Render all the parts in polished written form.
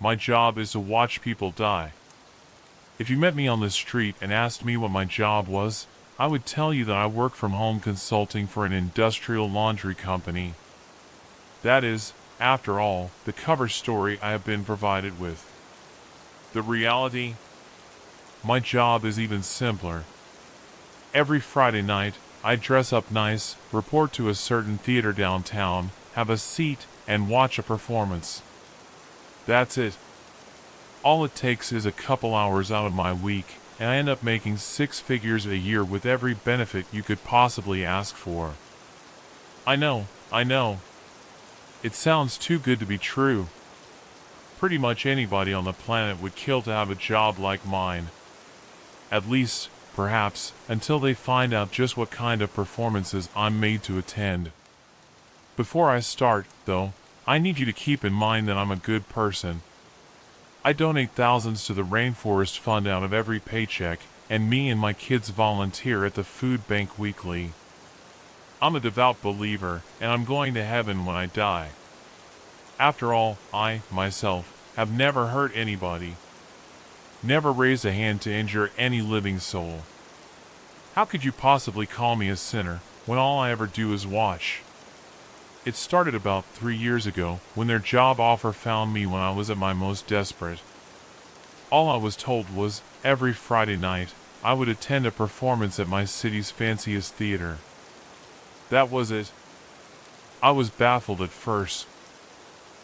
My job is to watch people die. If you met me on the street and asked me what my job was, I would tell you that I work from home consulting for an industrial laundry company. That is, after all, the cover story I have been provided with. The reality? My job is even simpler. Every Friday night, I dress up nice, report to a certain theater downtown, have a seat, and watch a performance. That's it. All it takes is a couple hours out of my week, and I end up making 6 figures a year with every benefit you could possibly ask for. I know. It sounds too good to be true. Pretty much anybody on the planet would kill to have a job like mine. At least, perhaps, until they find out just what kind of performances I'm made to attend. Before I start, though, I need you to keep in mind that I'm a good person. I donate thousands to the Rainforest Fund out of every paycheck, and me and my kids volunteer at the food bank weekly. I'm a devout believer, and I'm going to heaven when I die. After all, I, myself, have never hurt anybody. Never raised a hand to injure any living soul. How could you possibly call me a sinner, when all I ever do is watch? It started about 3 years ago, when their job offer found me when I was at my most desperate. All I was told was, every Friday night, I would attend a performance at my city's fanciest theater. That was it. I was baffled at first.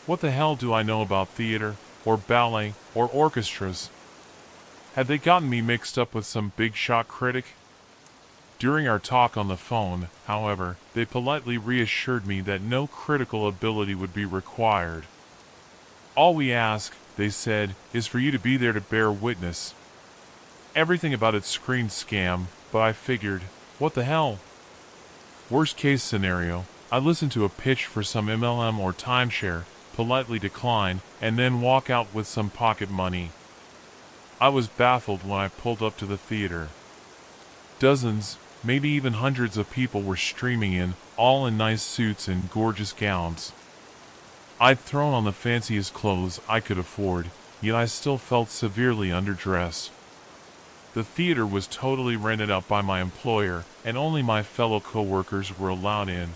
What the hell do I know about theater, or ballet, or orchestras? Had they gotten me mixed up with some big shot critic? During our talk on the phone, however, they politely reassured me that no critical ability would be required. All we ask, they said, is for you to be there to bear witness. Everything about it screamed scam, but I figured, what the hell? Worst case scenario, I listen to a pitch for some MLM or timeshare, politely decline, and then walk out with some pocket money. I was baffled when I pulled up to the theater. Dozens, maybe even hundreds of people were streaming in, all in nice suits and gorgeous gowns. I'd thrown on the fanciest clothes I could afford, yet I still felt severely underdressed. The theater was totally rented out by my employer, and only my fellow co-workers were allowed in.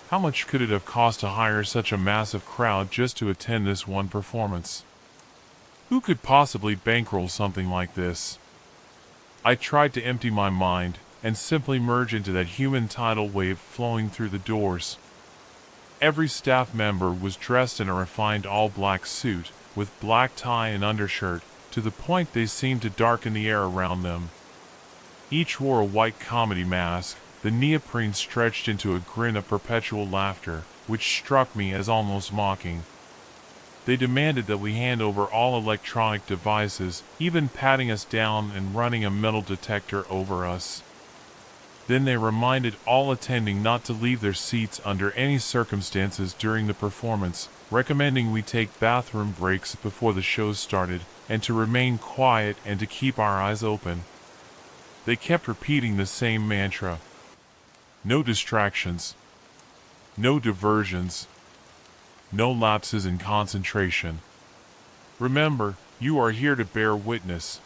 How much could it have cost to hire such a massive crowd just to attend this one performance? Who could possibly bankroll something like this? I tried to empty my mind, and simply merge into that human tidal wave flowing through the doors. Every staff member was dressed in a refined all-black suit, with black tie and undershirt, to the point they seemed to darken the air around them. Each wore a white comedy mask, the neoprene stretched into a grin of perpetual laughter, which struck me as almost mocking. They demanded that we hand over all electronic devices, even patting us down and running a metal detector over us. Then they reminded all attending not to leave their seats under any circumstances during the performance, recommending we take bathroom breaks before the show started, and to remain quiet and to keep our eyes open. They kept repeating the same mantra. No distractions. No diversions. No lapses in concentration. Remember, you are here to bear witness.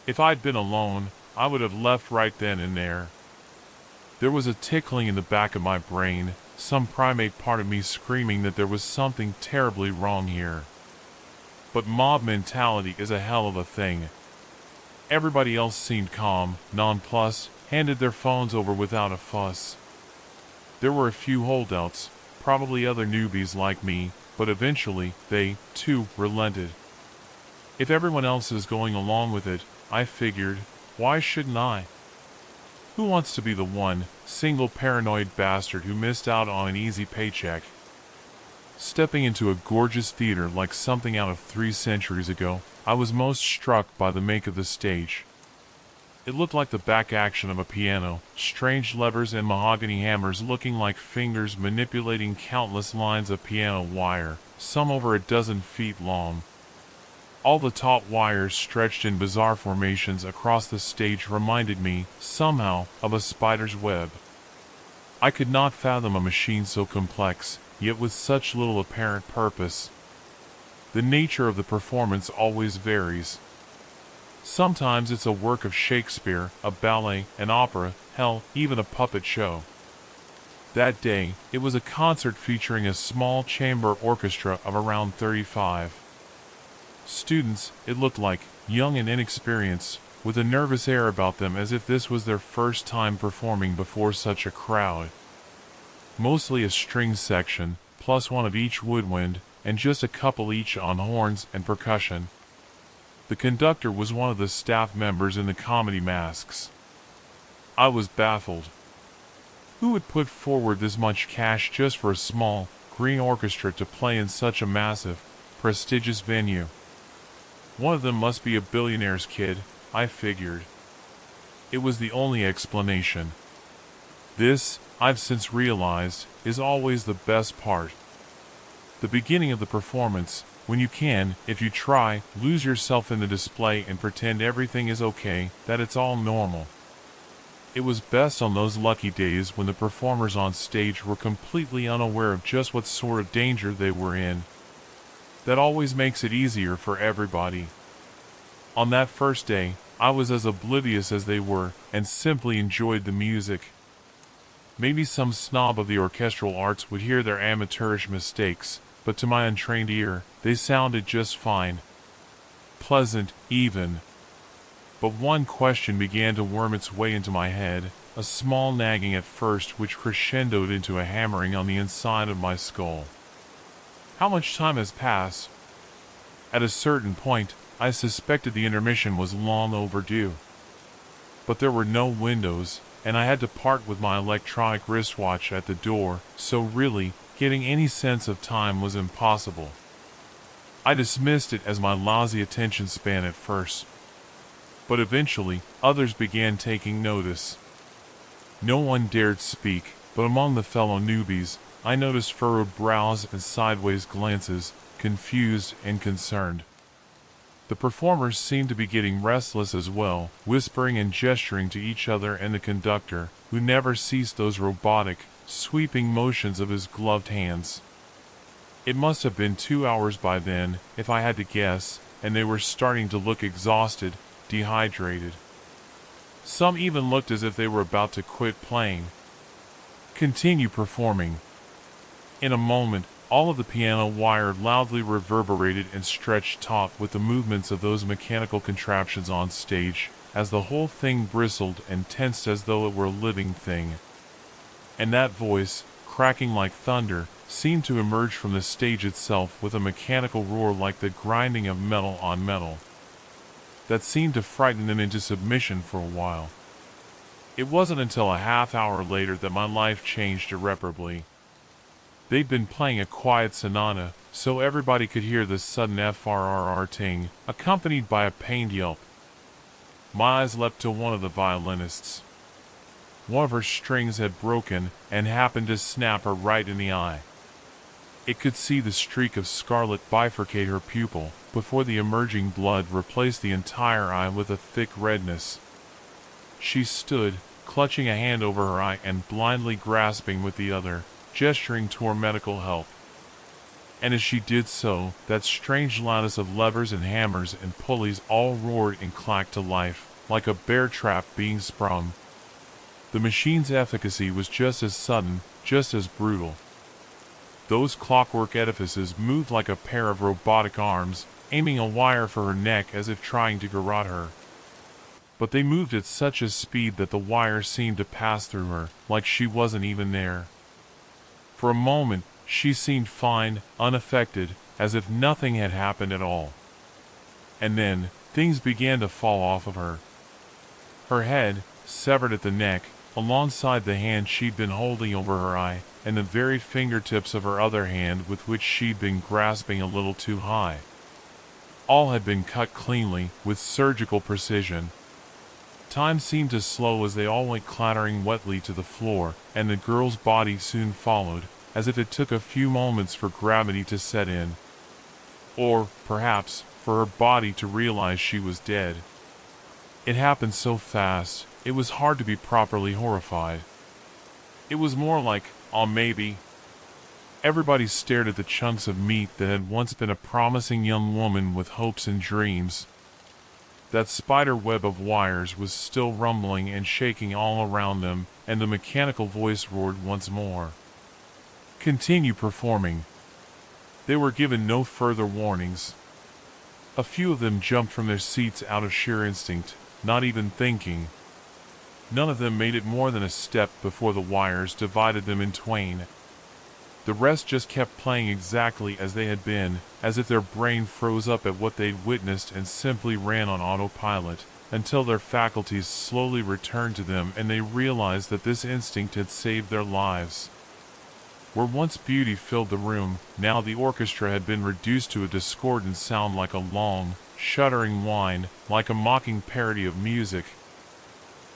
If I'd been alone, I would have left right then and there. There was a tickling in the back of my brain, some primate part of me screaming that there was something terribly wrong here. But mob mentality is a hell of a thing. Everybody else seemed calm, nonplussed, handed their phones over without a fuss. There were a few holdouts, probably other newbies like me, but eventually, they, too, relented. If everyone else is going along with it, I figured, why shouldn't I? Who wants to be the one, single paranoid bastard who missed out on an easy paycheck? Stepping into a gorgeous theater like something out of 3 centuries ago, I was most struck by the make of the stage. It looked like the back action of a piano, strange levers and mahogany hammers looking like fingers manipulating countless lines of piano wire, some over a dozen feet long. All the taut wires stretched in bizarre formations across the stage reminded me, somehow, of a spider's web. I could not fathom a machine so complex, yet with such little apparent purpose. The nature of the performance always varies. Sometimes it's a work of Shakespeare, a ballet, an opera, hell, even a puppet show. That day, it was a concert featuring a small chamber orchestra of around 35 students, it looked like, young and inexperienced, with a nervous air about them as if this was their first time performing before such a crowd. Mostly a string section, plus one of each woodwind, and just a couple each on horns and percussion. The conductor was one of the staff members in the comedy masks. I was baffled. Who would put forward this much cash just for a small, green orchestra to play in such a massive, prestigious venue? One of them must be a billionaire's kid, I figured. It was the only explanation. This, I've since realized, is always the best part. The beginning of the performance, when you can, if you try, lose yourself in the display and pretend everything is okay, that it's all normal. It was best on those lucky days when the performers on stage were completely unaware of just what sort of danger they were in. That always makes it easier for everybody. On that first day, I was as oblivious as they were, and simply enjoyed the music. Maybe some snob of the orchestral arts would hear their amateurish mistakes, but to my untrained ear, they sounded just fine. Pleasant, even. But one question began to worm its way into my head, a small nagging at first which crescendoed into a hammering on the inside of my skull. How much time has passed? At a certain point, I suspected the intermission was long overdue. But there were no windows, and I had to part with my electronic wristwatch at the door, so really, getting any sense of time was impossible. I dismissed it as my lousy attention span at first. But eventually, others began taking notice. No one dared speak, but among the fellow newbies, I noticed furrowed brows and sideways glances, confused and concerned. The performers seemed to be getting restless as well, whispering and gesturing to each other and the conductor, who never ceased those robotic, sweeping motions of his gloved hands. It must have been 2 hours by then, if I had to guess, and they were starting to look exhausted, dehydrated. Some even looked as if they were about to quit playing. Continue performing. In a moment, all of the piano wire loudly reverberated and stretched taut with the movements of those mechanical contraptions on stage, as the whole thing bristled and tensed as though it were a living thing. And that voice, cracking like thunder, seemed to emerge from the stage itself with a mechanical roar like the grinding of metal on metal. That seemed to frighten them into submission for a while. It wasn't until a half hour later that my life changed irreparably. They'd been playing a quiet sonata, so everybody could hear the sudden FRRR-ting, accompanied by a pained yelp. My eyes leapt to one of the violinists. One of her strings had broken, and happened to snap her right in the eye. It could see the streak of scarlet bifurcate her pupil, before the emerging blood replaced the entire eye with a thick redness. She stood, clutching a hand over her eye and blindly grasping with the other, gesturing toward medical help. And as she did so, that strange lattice of levers and hammers and pulleys all roared and clacked to life, like a bear trap being sprung. The machine's efficacy was just as sudden, just as brutal. Those clockwork edifices moved like a pair of robotic arms, aiming a wire for her neck as if trying to garrote her. But they moved at such a speed that the wire seemed to pass through her, like she wasn't even there. For a moment, she seemed fine, unaffected, as if nothing had happened at all. And then, things began to fall off of her. Her head, severed at the neck, alongside the hand she'd been holding over her eye, and the very fingertips of her other hand with which she'd been grasping a little too high. All had been cut cleanly, with surgical precision. Time seemed to slow as they all went clattering wetly to the floor, and the girl's body soon followed, as if it took a few moments for gravity to set in. Or, perhaps, for her body to realize she was dead. It happened so fast, it was hard to be properly horrified. It was more like, oh maybe. Everybody stared at the chunks of meat that had once been a promising young woman with hopes and dreams. That spider web of wires was still rumbling and shaking all around them, and the mechanical voice roared once more. Continue performing. They were given no further warnings. A few of them jumped from their seats out of sheer instinct, not even thinking. None of them made it more than a step before the wires divided them in twain. The rest just kept playing exactly as they had been, as if their brain froze up at what they'd witnessed and simply ran on autopilot, until their faculties slowly returned to them and they realized that this instinct had saved their lives. Where once beauty filled the room, now the orchestra had been reduced to a discordant sound like a long, shuddering whine, like a mocking parody of music.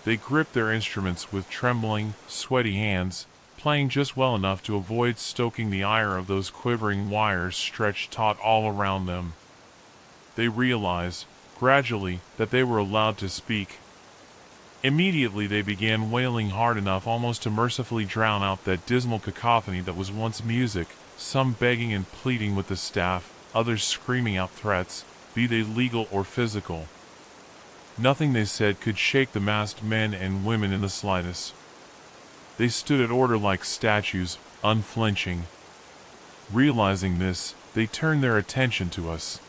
They gripped their instruments with trembling, sweaty hands, playing just well enough to avoid stoking the ire of those quivering wires stretched taut all around them. They realized, gradually, that they were allowed to speak. Immediately they began wailing hard enough almost to mercifully drown out that dismal cacophony that was once music, some begging and pleading with the staff, others screaming out threats, be they legal or physical. Nothing they said could shake the masked men and women in the slightest. They stood at order like statues, unflinching. Realizing this, they turned their attention to us.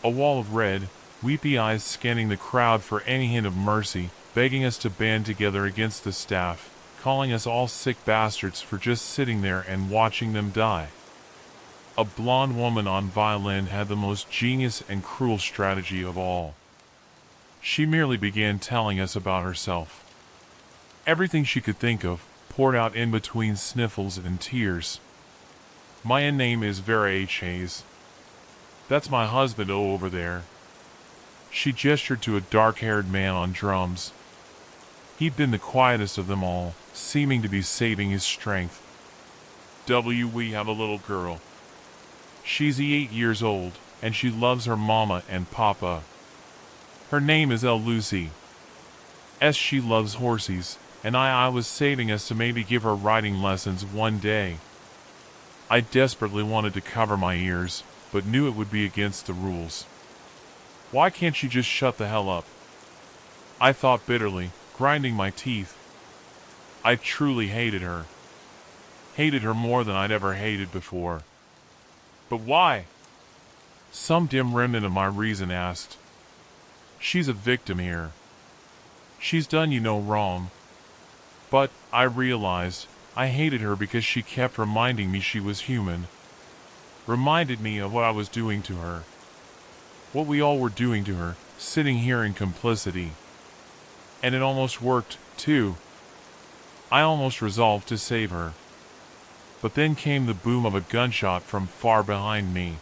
A wall of red, weepy eyes scanning the crowd for any hint of mercy, begging us to band together against the staff, calling us all sick bastards for just sitting there and watching them die. A blonde woman on violin had the most genius and cruel strategy of all. She merely began telling us about herself. Everything she could think of, poured out in between sniffles and tears. My name is Vera H. Hayes. That's my husband over there. She gestured to a dark-haired man on drums. He'd been the quietest of them all, seeming to be saving his strength. We have a little girl. She's 8 years old, and she loves her mama and papa. Her name is Lucy. She loves horses, and I was saving us to maybe give her riding lessons one day. I desperately wanted to cover my ears, but knew it would be against the rules. Why can't you just shut the hell up? I thought bitterly, grinding my teeth. I truly hated her. Hated her more than I'd ever hated before. But why? Some dim remnant of my reason asked. She's a victim here. She's done you no wrong. But, I realized, I hated her because she kept reminding me she was human. Reminded me of what I was doing to her. What we all were doing to her, sitting here in complicity. And it almost worked, too. I almost resolved to save her. But then came the boom of a gunshot from far behind me.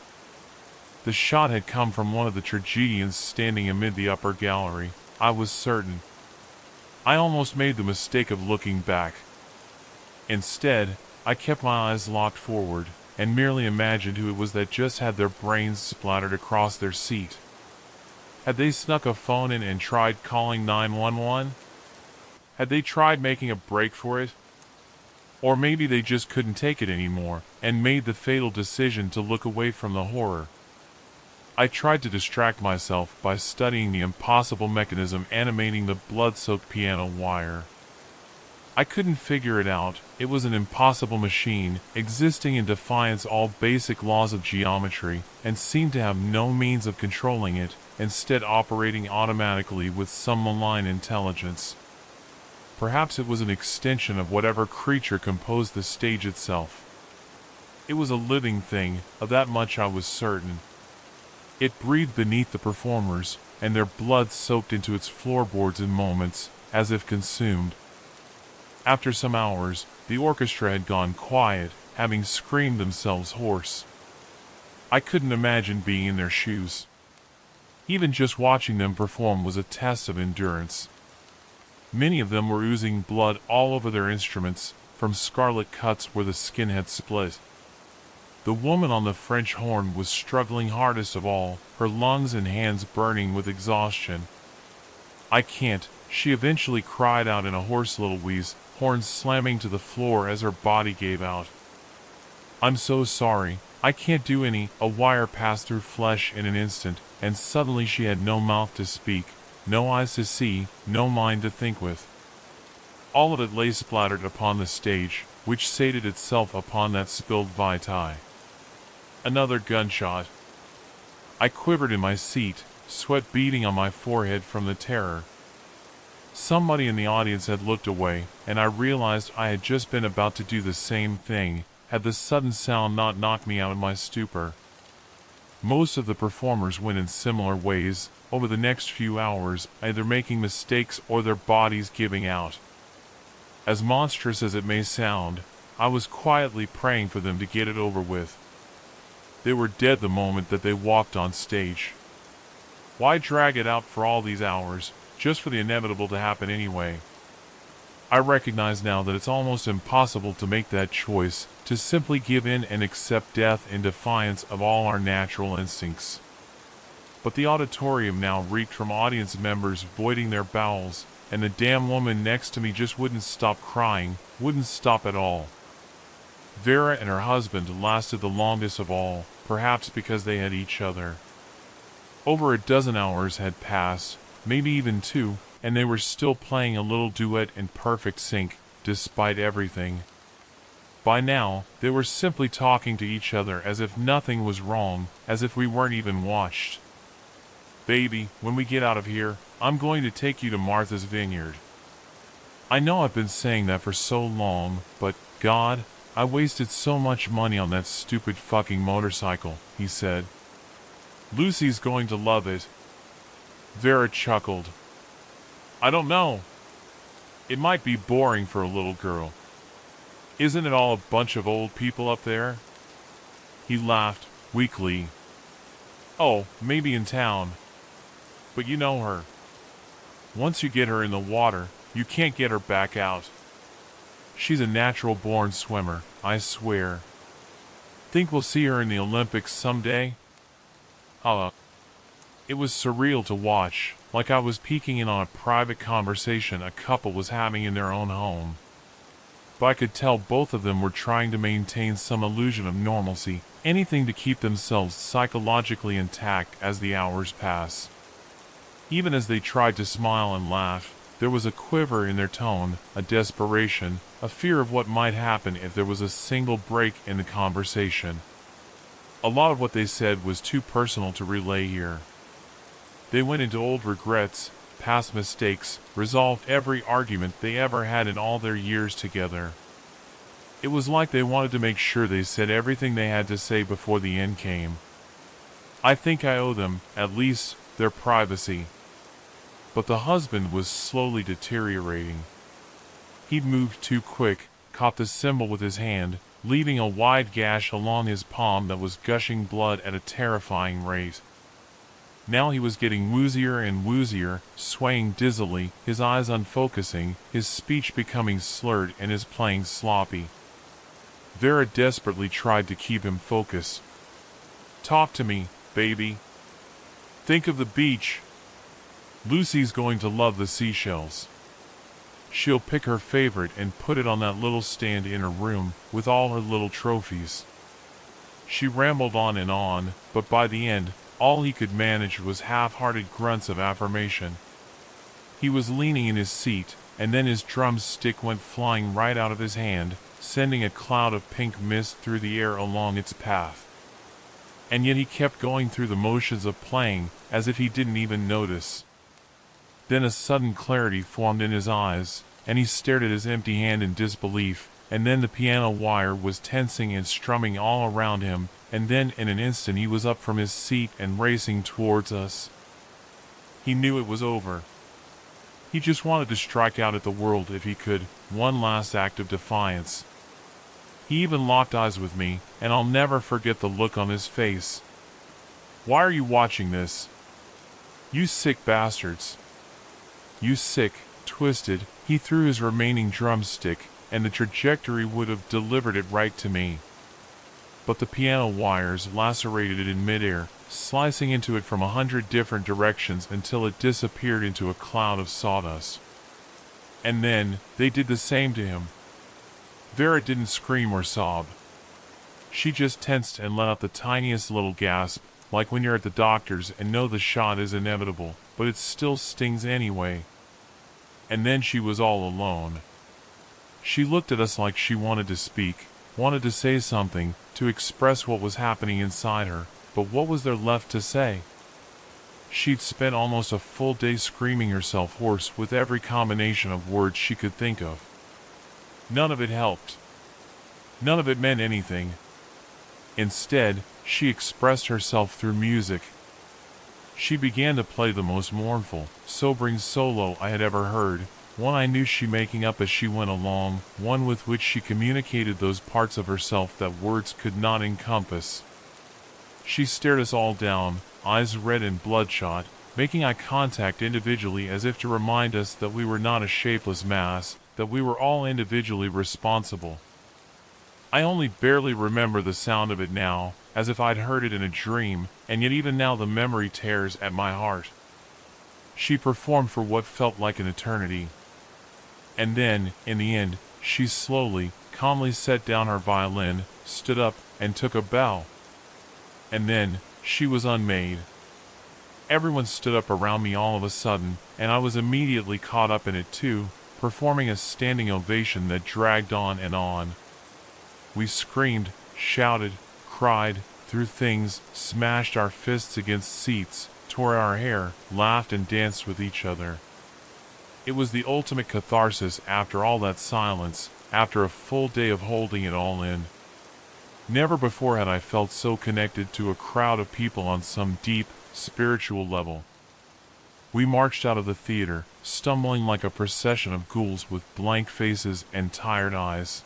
The shot had come from one of the tragedians standing amid the upper gallery, I was certain. I almost made the mistake of looking back. Instead, I kept my eyes locked forward, and merely imagined who it was that just had their brains splattered across their seat. Had they snuck a phone in and tried calling 911? Had they tried making a break for it? Or maybe they just couldn't take it anymore, and made the fatal decision to look away from the horror. I tried to distract myself by studying the impossible mechanism animating the blood-soaked piano wire. I couldn't figure it out. It was an impossible machine, existing in defiance of all basic laws of geometry, and seemed to have no means of controlling it, instead operating automatically with some malign intelligence. Perhaps it was an extension of whatever creature composed the stage itself. It was a living thing, of that much I was certain. It breathed beneath the performers, and their blood soaked into its floorboards in moments, as if consumed. After some hours, the orchestra had gone quiet, having screamed themselves hoarse. I couldn't imagine being in their shoes. Even just watching them perform was a test of endurance. Many of them were oozing blood all over their instruments, from scarlet cuts where the skin had split. The woman on the French horn was struggling hardest of all, her lungs and hands burning with exhaustion. "I can't," she eventually cried out in a hoarse little wheeze, horns slamming to the floor as her body gave out. I'm so sorry. I can't do any. A wire passed through flesh in an instant, and suddenly she had no mouth to speak, no eyes to see, no mind to think with. All of it lay splattered upon the stage, which sated itself upon that spilled vitae. Another gunshot. I quivered in my seat, sweat beading on my forehead from the terror. Somebody in the audience had looked away, and I realized I had just been about to do the same thing, had the sudden sound not knocked me out of my stupor. Most of the performers went in similar ways, over the next few hours, either making mistakes or their bodies giving out. As monstrous as it may sound, I was quietly praying for them to get it over with. They were dead the moment that they walked on stage. Why drag it out for all these hours, just for the inevitable to happen anyway? I recognize now that it's almost impossible to make that choice, to simply give in and accept death in defiance of all our natural instincts. But the auditorium now reeked from audience members voiding their bowels, and the damn woman next to me just wouldn't stop crying, wouldn't stop at all. Vera and her husband lasted the longest of all, perhaps because they had each other. Over a dozen hours had passed, maybe even 2, and they were still playing a little duet in perfect sync, despite everything. By now, they were simply talking to each other as if nothing was wrong, as if we weren't even watched. Baby, when we get out of here, I'm going to take you to Martha's Vineyard. I know I've been saying that for so long, but, God, I wasted so much money on that stupid fucking motorcycle, he said. Lucy's going to love it. Vera chuckled. I don't know. It might be boring for a little girl. Isn't it all a bunch of old people up there? He laughed, weakly. Oh, maybe in town. But you know her. Once you get her in the water, you can't get her back out. She's a natural-born swimmer, I swear. Think we'll see her in the Olympics someday? It was surreal to watch, like I was peeking in on a private conversation a couple was having in their own home. But I could tell both of them were trying to maintain some illusion of normalcy, anything to keep themselves psychologically intact as the hours pass. Even as they tried to smile and laugh, there was a quiver in their tone, a desperation, a fear of what might happen if there was a single break in the conversation. A lot of what they said was too personal to relay here. They went into old regrets, past mistakes, resolved every argument they ever had in all their years together. It was like they wanted to make sure they said everything they had to say before the end came. I think I owe them, at least, their privacy. But the husband was slowly deteriorating. He'd moved too quick, caught the cymbal with his hand, leaving a wide gash along his palm that was gushing blood at a terrifying rate. Now he was getting woozier and woozier, swaying dizzily, his eyes unfocusing, his speech becoming slurred and his playing sloppy. Vera desperately tried to keep him focused. Talk to me, baby. Think of the beach. Lucy's going to love the seashells. She'll pick her favorite and put it on that little stand in her room, with all her little trophies. She rambled on, but by the end, all he could manage was half-hearted grunts of affirmation. He was leaning in his seat, and then his drumstick went flying right out of his hand, sending a cloud of pink mist through the air along its path. And yet he kept going through the motions of playing, as if he didn't even notice. Then a sudden clarity formed in his eyes, and he stared at his empty hand in disbelief, and then the piano wire was tensing and strumming all around him, and then in an instant he was up from his seat and racing towards us. He knew it was over. He just wanted to strike out at the world if he could, one last act of defiance. He even locked eyes with me, and I'll never forget the look on his face. Why are you watching this? You sick bastards. You sick, twisted. He threw his remaining drumstick, and the trajectory would have delivered it right to me. But the piano wires lacerated it in midair, slicing into it from 100 different directions until it disappeared into a cloud of sawdust. And then, they did the same to him. Vera didn't scream or sob. She just tensed and let out the tiniest little gasp, like when you're at the doctor's and know the shot is inevitable, but it still stings anyway. And then she was all alone. She looked at us like she wanted to speak, wanted to say something, to express what was happening inside her, but what was there left to say? She'd spent almost a full day screaming herself hoarse with every combination of words she could think of. None of it helped. None of it meant anything. Instead, she expressed herself through music. She began to play the most mournful, sobering solo I had ever heard, one I knew she making up as she went along, one with which she communicated those parts of herself that words could not encompass. She stared us all down, eyes red and bloodshot, making eye contact individually as if to remind us that we were not a shapeless mass, that we were all individually responsible. I only barely remember the sound of it now, as if I'd heard it in a dream, and yet even now the memory tears at my heart. She performed for what felt like an eternity. And then, in the end, she slowly, calmly set down her violin, stood up, and took a bow. And then, she was unmade. Everyone stood up around me all of a sudden, and I was immediately caught up in it too, performing a standing ovation that dragged on and on. We screamed, shouted, cried, threw things, smashed our fists against seats, tore our hair, laughed and danced with each other. It was the ultimate catharsis after all that silence, after a full day of holding it all in. Never before had I felt so connected to a crowd of people on some deep, spiritual level. We marched out of the theater, stumbling like a procession of ghouls with blank faces and tired eyes.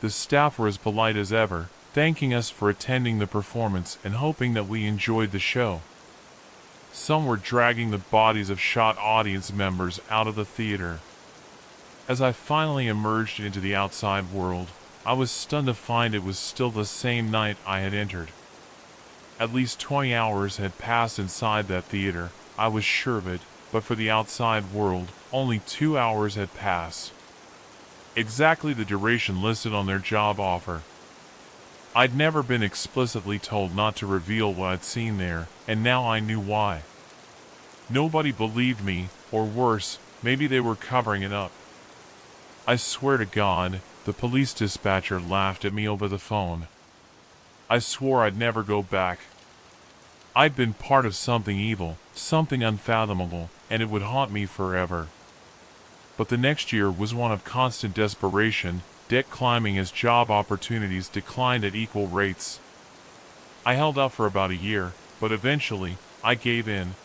The staff were as polite as ever, thanking us for attending the performance and hoping that we enjoyed the show. Some were dragging the bodies of shot audience members out of the theater. As I finally emerged into the outside world, I was stunned to find it was still the same night I had entered. At least 20 hours had passed inside that theater, I was sure of it, but for the outside world, only 2 hours had passed. Exactly the duration listed on their job offer. I'd never been explicitly told not to reveal what I'd seen there, and now I knew why. Nobody believed me, or worse, maybe they were covering it up. I swear to God, the police dispatcher laughed at me over the phone. I swore I'd never go back. I'd been part of something evil, something unfathomable, and it would haunt me forever. But the next year was one of constant desperation, debt climbing as job opportunities declined at equal rates. I held out for about a year, but eventually, I gave in.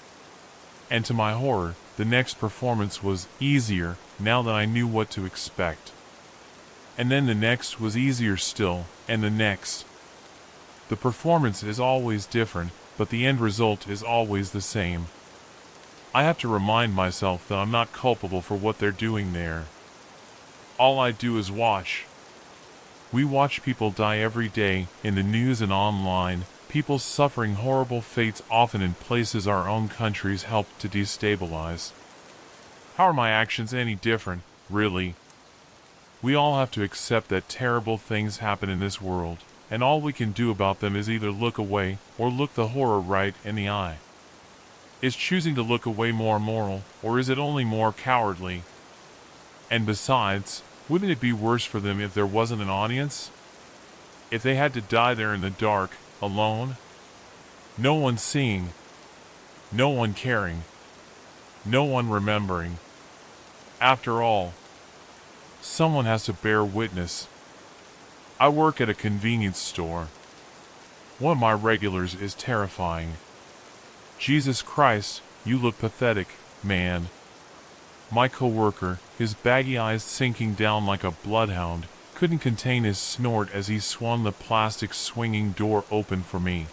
And to my horror, the next performance was easier now that I knew what to expect. And then the next was easier still, and the next. The performance is always different, but the end result is always the same. I have to remind myself that I'm not culpable for what they're doing there. All I do is watch. We watch people die every day, in the news and online, people suffering horrible fates often in places our own countries help to destabilize. How are my actions any different, really? We all have to accept that terrible things happen in this world, and all we can do about them is either look away, or look the horror right in the eye. Is choosing to look away more moral, or is it only more cowardly? And besides, wouldn't it be worse for them if there wasn't an audience? If they had to die there in the dark, alone? No one seeing. No one caring. No one remembering. After all, someone has to bear witness. I work at a convenience store. One of my regulars is terrifying. Jesus Christ, you look pathetic, man. My coworker, his baggy eyes sinking down like a bloodhound, couldn't contain his snort as he swung the plastic swinging door open for me.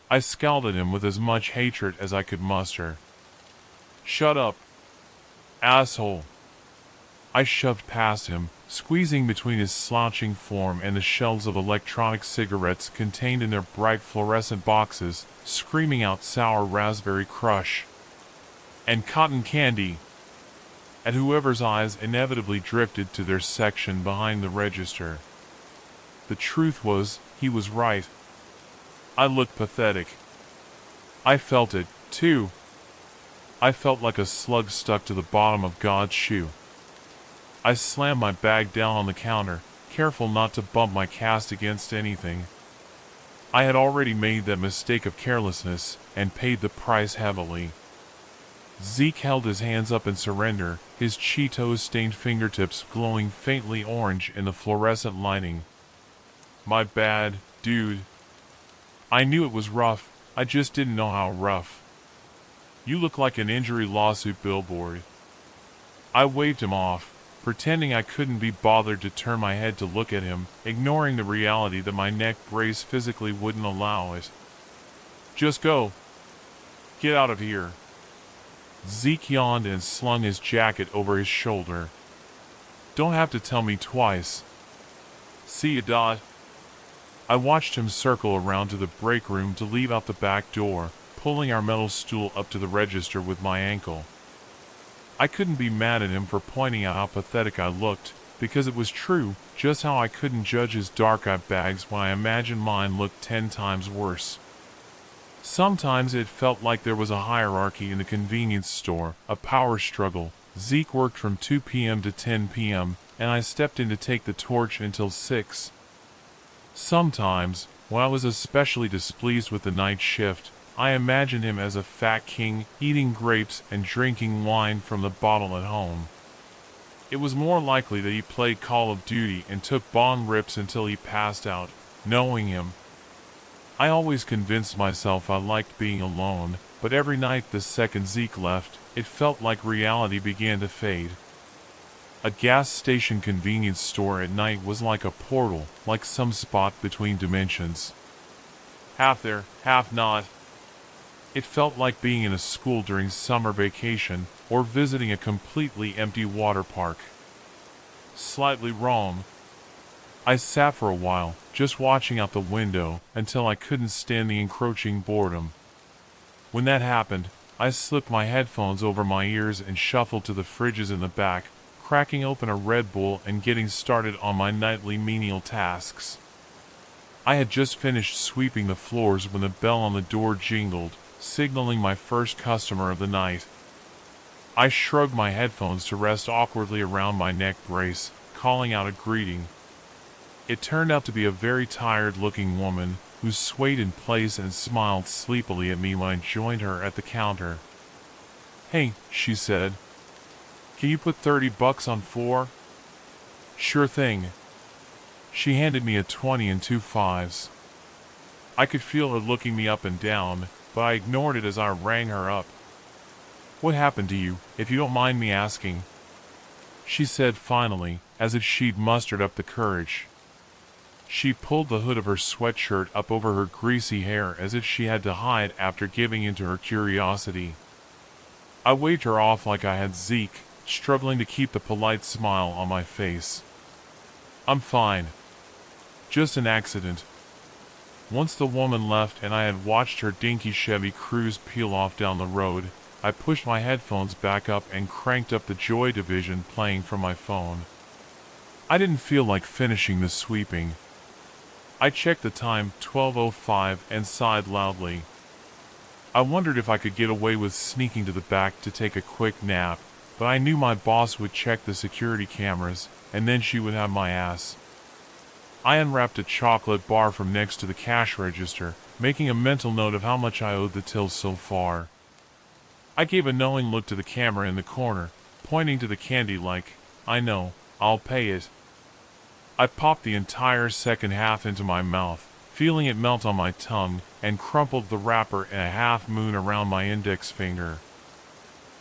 I scowled at him with as much hatred as I could muster. Shut up, asshole. I shoved past him, squeezing between his slouching form and the shelves of electronic cigarettes contained in their bright fluorescent boxes, screaming out sour raspberry crush and cotton candy at whoever's eyes inevitably drifted to their section behind the register. The truth was, he was right. I looked pathetic. I felt it, too. I felt like a slug stuck to the bottom of God's shoe. I slammed my bag down on the counter, careful not to bump my cast against anything. I had already made that mistake of carelessness, and paid the price heavily. Zeke held his hands up in surrender, his Cheetos-stained fingertips glowing faintly orange in the fluorescent lighting. My bad, dude. I knew it was rough, I just didn't know how rough. You look like an injury lawsuit billboard. I waved him off, pretending I couldn't be bothered to turn my head to look at him, ignoring the reality that my neck brace physically wouldn't allow it. Just go. Get out of here. Zeke yawned and slung his jacket over his shoulder. Don't have to tell me twice. See ya, Dot. I watched him circle around to the break room to leave out the back door, pulling our metal stool up to the register with my ankle. I couldn't be mad at him for pointing out how pathetic I looked, because it was true, just how I couldn't judge his dark-eyed bags when I imagined mine looked 10 times worse. Sometimes it felt like there was a hierarchy in the convenience store, a power struggle. Zeke worked from 2 p.m. to 10 p.m., and I stepped in to take the torch until 6. Sometimes, when I was especially displeased with the night shift, I imagined him as a fat king, eating grapes and drinking wine from the bottle at home. It was more likely that he played Call of Duty and took bong rips until he passed out. Knowing him, I always convinced myself I liked being alone, but every night the second Zeke left, it felt like reality began to fade. A gas station convenience store at night was like a portal, like some spot between dimensions. Half there, half not. It felt like being in a school during summer vacation, or visiting a completely empty water park. Slightly wrong. I sat for a while, just watching out the window, until I couldn't stand the encroaching boredom. When that happened, I slipped my headphones over my ears and shuffled to the fridges in the back, cracking open a Red Bull and getting started on my nightly menial tasks. I had just finished sweeping the floors when the bell on the door jingled, signaling my first customer of the night. I shrugged my headphones to rest awkwardly around my neck brace, calling out a greeting. It turned out to be a very tired-looking woman, who swayed in place and smiled sleepily at me when I joined her at the counter. "Hey," she said. "Can you put $30 on 4? "Sure thing." She handed me a 20 and 2 fives. I could feel her looking me up and down, but I ignored it as I rang her up. "What happened to you, if you don't mind me asking?" she said finally, as if she'd mustered up the courage. She pulled the hood of her sweatshirt up over her greasy hair as if she had to hide after giving in to her curiosity. I waved her off like I had Zeke, struggling to keep the polite smile on my face. "I'm fine. Just an accident." Once the woman left and I had watched her dinky Chevy Cruze peel off down the road, I pushed my headphones back up and cranked up the Joy Division playing from my phone. I didn't feel like finishing the sweeping. I checked the time, 12:05, and sighed loudly. I wondered if I could get away with sneaking to the back to take a quick nap, but I knew my boss would check the security cameras, and then she would have my ass. I unwrapped a chocolate bar from next to the cash register, making a mental note of how much I owed the till so far. I gave a knowing look to the camera in the corner, pointing to the candy like, "I know, I'll pay it." I popped the entire second half into my mouth, feeling it melt on my tongue, and crumpled the wrapper in a half moon around my index finger.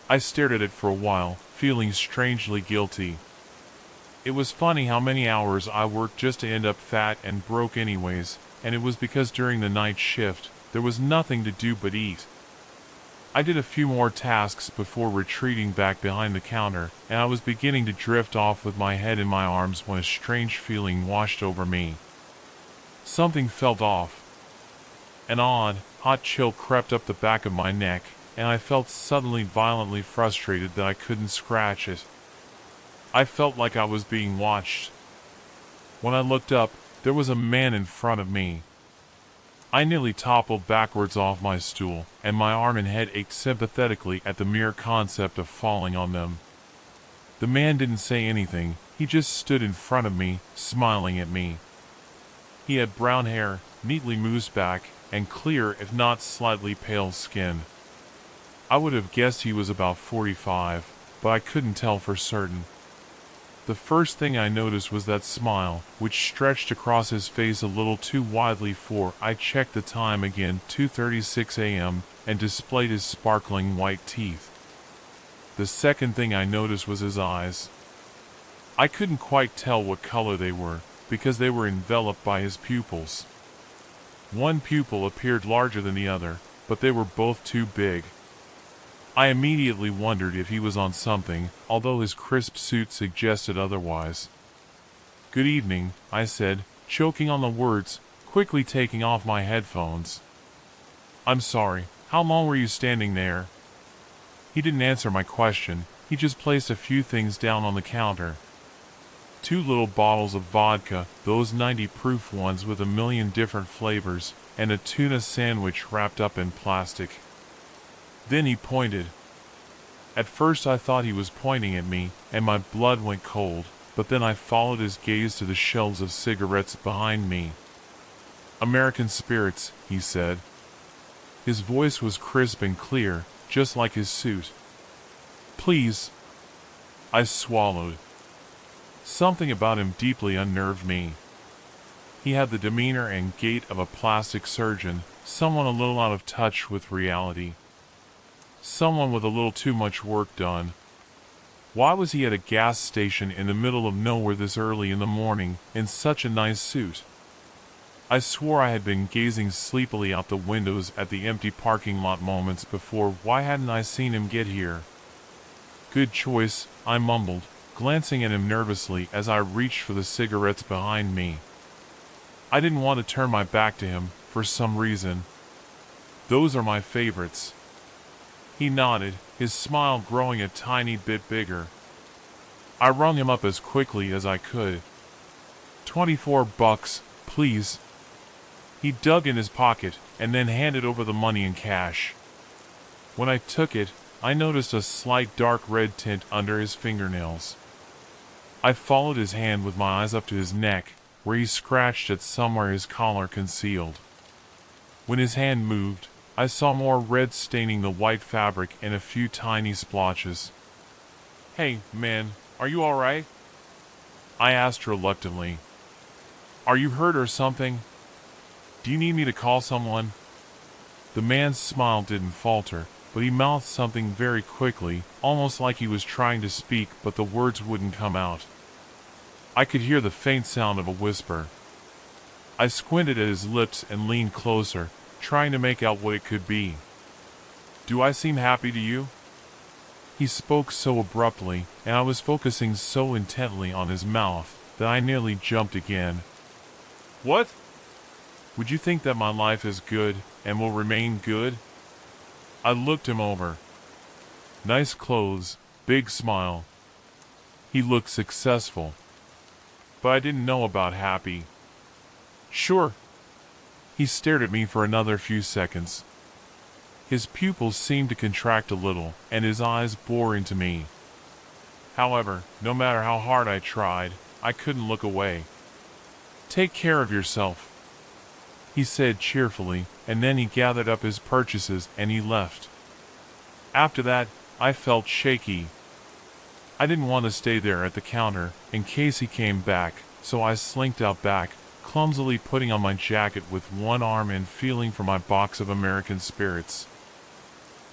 I stared at it for a while, feeling strangely guilty. It was funny how many hours I worked just to end up fat and broke anyways, and it was because during the night shift, there was nothing to do but eat. I did a few more tasks before retreating back behind the counter, and I was beginning to drift off with my head in my arms when a strange feeling washed over me. Something felt off. An odd, hot chill crept up the back of my neck, and I felt suddenly violently frustrated that I couldn't scratch it. I felt like I was being watched. When I looked up, There was a man in front of me. I nearly toppled backwards off my stool, and my arm and head ached sympathetically at the mere concept of falling on them. The man didn't say anything, he just stood in front of me, smiling at me. He had brown hair, neatly moosed back, and clear if not slightly pale skin. I would have guessed he was about 45, but I couldn't tell for certain. The first thing I noticed was that smile, which stretched across his face a little too widely for I checked the time again, 2:36 a.m., and displayed his sparkling white teeth. The second thing I noticed was his eyes. I couldn't quite tell what color they were, because they were enveloped by his pupils. One pupil appeared larger than the other, but they were both too big. I immediately wondered if he was on something, although his crisp suit suggested otherwise. "Good evening," I said, choking on the words, quickly taking off my headphones. "I'm sorry, how long were you standing there?" He didn't answer my question, he just placed a few things down on the counter. 2 little bottles of vodka, those 90 proof ones with a million different flavors, and a tuna sandwich wrapped up in plastic. Then he pointed. At first I thought he was pointing at me, and my blood went cold, but then I followed his gaze to the shelves of cigarettes behind me. "American Spirits," he said. His voice was crisp and clear, just like his suit. "Please." I swallowed. Something about him deeply unnerved me. He had the demeanor and gait of a plastic surgeon, someone a little out of touch with reality. Someone with a little too much work done. Why was he at a gas station in the middle of nowhere this early in the morning, in such a nice suit? I swore I had been gazing sleepily out the windows at the empty parking lot moments before. Why hadn't I seen him get here? "Good choice," I mumbled, glancing at him nervously as I reached for the cigarettes behind me. I didn't want to turn my back to him, for some reason. "Those are my favorites." He nodded, his smile growing a tiny bit bigger. I rung him up as quickly as I could. $24, please." He dug in his pocket, and then handed over the money in cash. When I took it, I noticed a slight dark red tint under his fingernails. I followed his hand with my eyes up to his neck, where he scratched at somewhere his collar concealed. When his hand moved, I saw more red staining the white fabric and a few tiny splotches. "Hey, man, are you alright?" I asked reluctantly. "Are you hurt or something? Do you need me to call someone?" The man's smile didn't falter, but he mouthed something very quickly, almost like he was trying to speak but the words wouldn't come out. I could hear the faint sound of a whisper. I squinted at his lips and leaned closer, trying to make out what it could be. "Do I seem happy to you?" He spoke so abruptly, and I was focusing so intently on his mouth, that I nearly jumped again. "What? Would you think that my life is good, and will remain good?" I looked him over. Nice clothes, big smile. He looked successful. But I didn't know about happy. "Sure." He stared at me for another few seconds. His pupils seemed to contract a little, and his eyes bore into me. However, no matter how hard I tried, I couldn't look away. "Take care of yourself," he said cheerfully, and then he gathered up his purchases and he left. After that, I felt shaky. I didn't want to stay there at the counter, in case he came back, so I slinked out back, clumsily putting on my jacket with one arm and feeling for my box of American Spirits.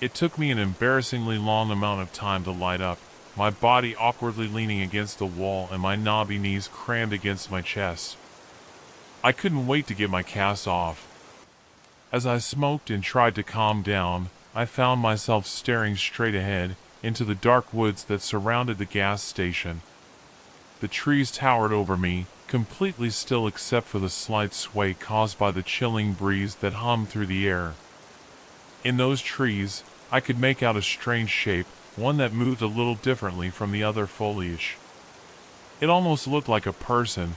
It took me an embarrassingly long amount of time to light up, my body awkwardly leaning against the wall and my knobby knees crammed against my chest. I couldn't wait to get my cast off. As I smoked and tried to calm down, I found myself staring straight ahead, into the dark woods that surrounded the gas station. The trees towered over me, completely still except for the slight sway caused by the chilling breeze that hummed through the air. In those trees, I could make out a strange shape, one that moved a little differently from the other foliage. It almost looked like a person.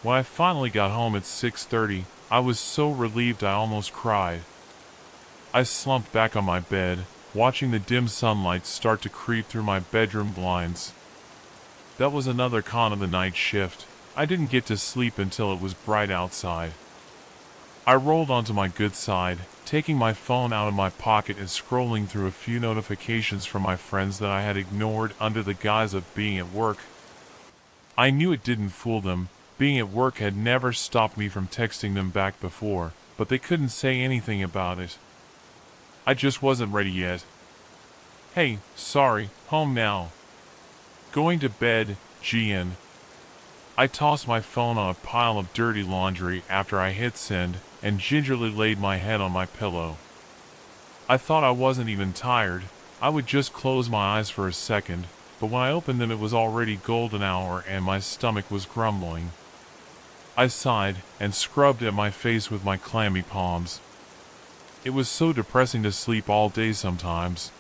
When I finally got home at 6:30, I was so relieved I almost cried. I slumped back on my bed, watching the dim sunlight start to creep through my bedroom blinds. That was another con of the night shift. I didn't get to sleep until it was bright outside. I rolled onto my good side, taking my phone out of my pocket and scrolling through a few notifications from my friends that I had ignored under the guise of being at work. I knew it didn't fool them. Being at work had never stopped me from texting them back before, but they couldn't say anything about it. I just wasn't ready yet. Hey, sorry, home now. Going to bed, GN. I tossed my phone on a pile of dirty laundry after I hit send and gingerly laid my head on my pillow. I thought I wasn't even tired. I would just close my eyes for a second, but when I opened them it was already golden hour and my stomach was grumbling. I sighed and scrubbed at my face with my clammy palms. It was so depressing to sleep all day sometimes.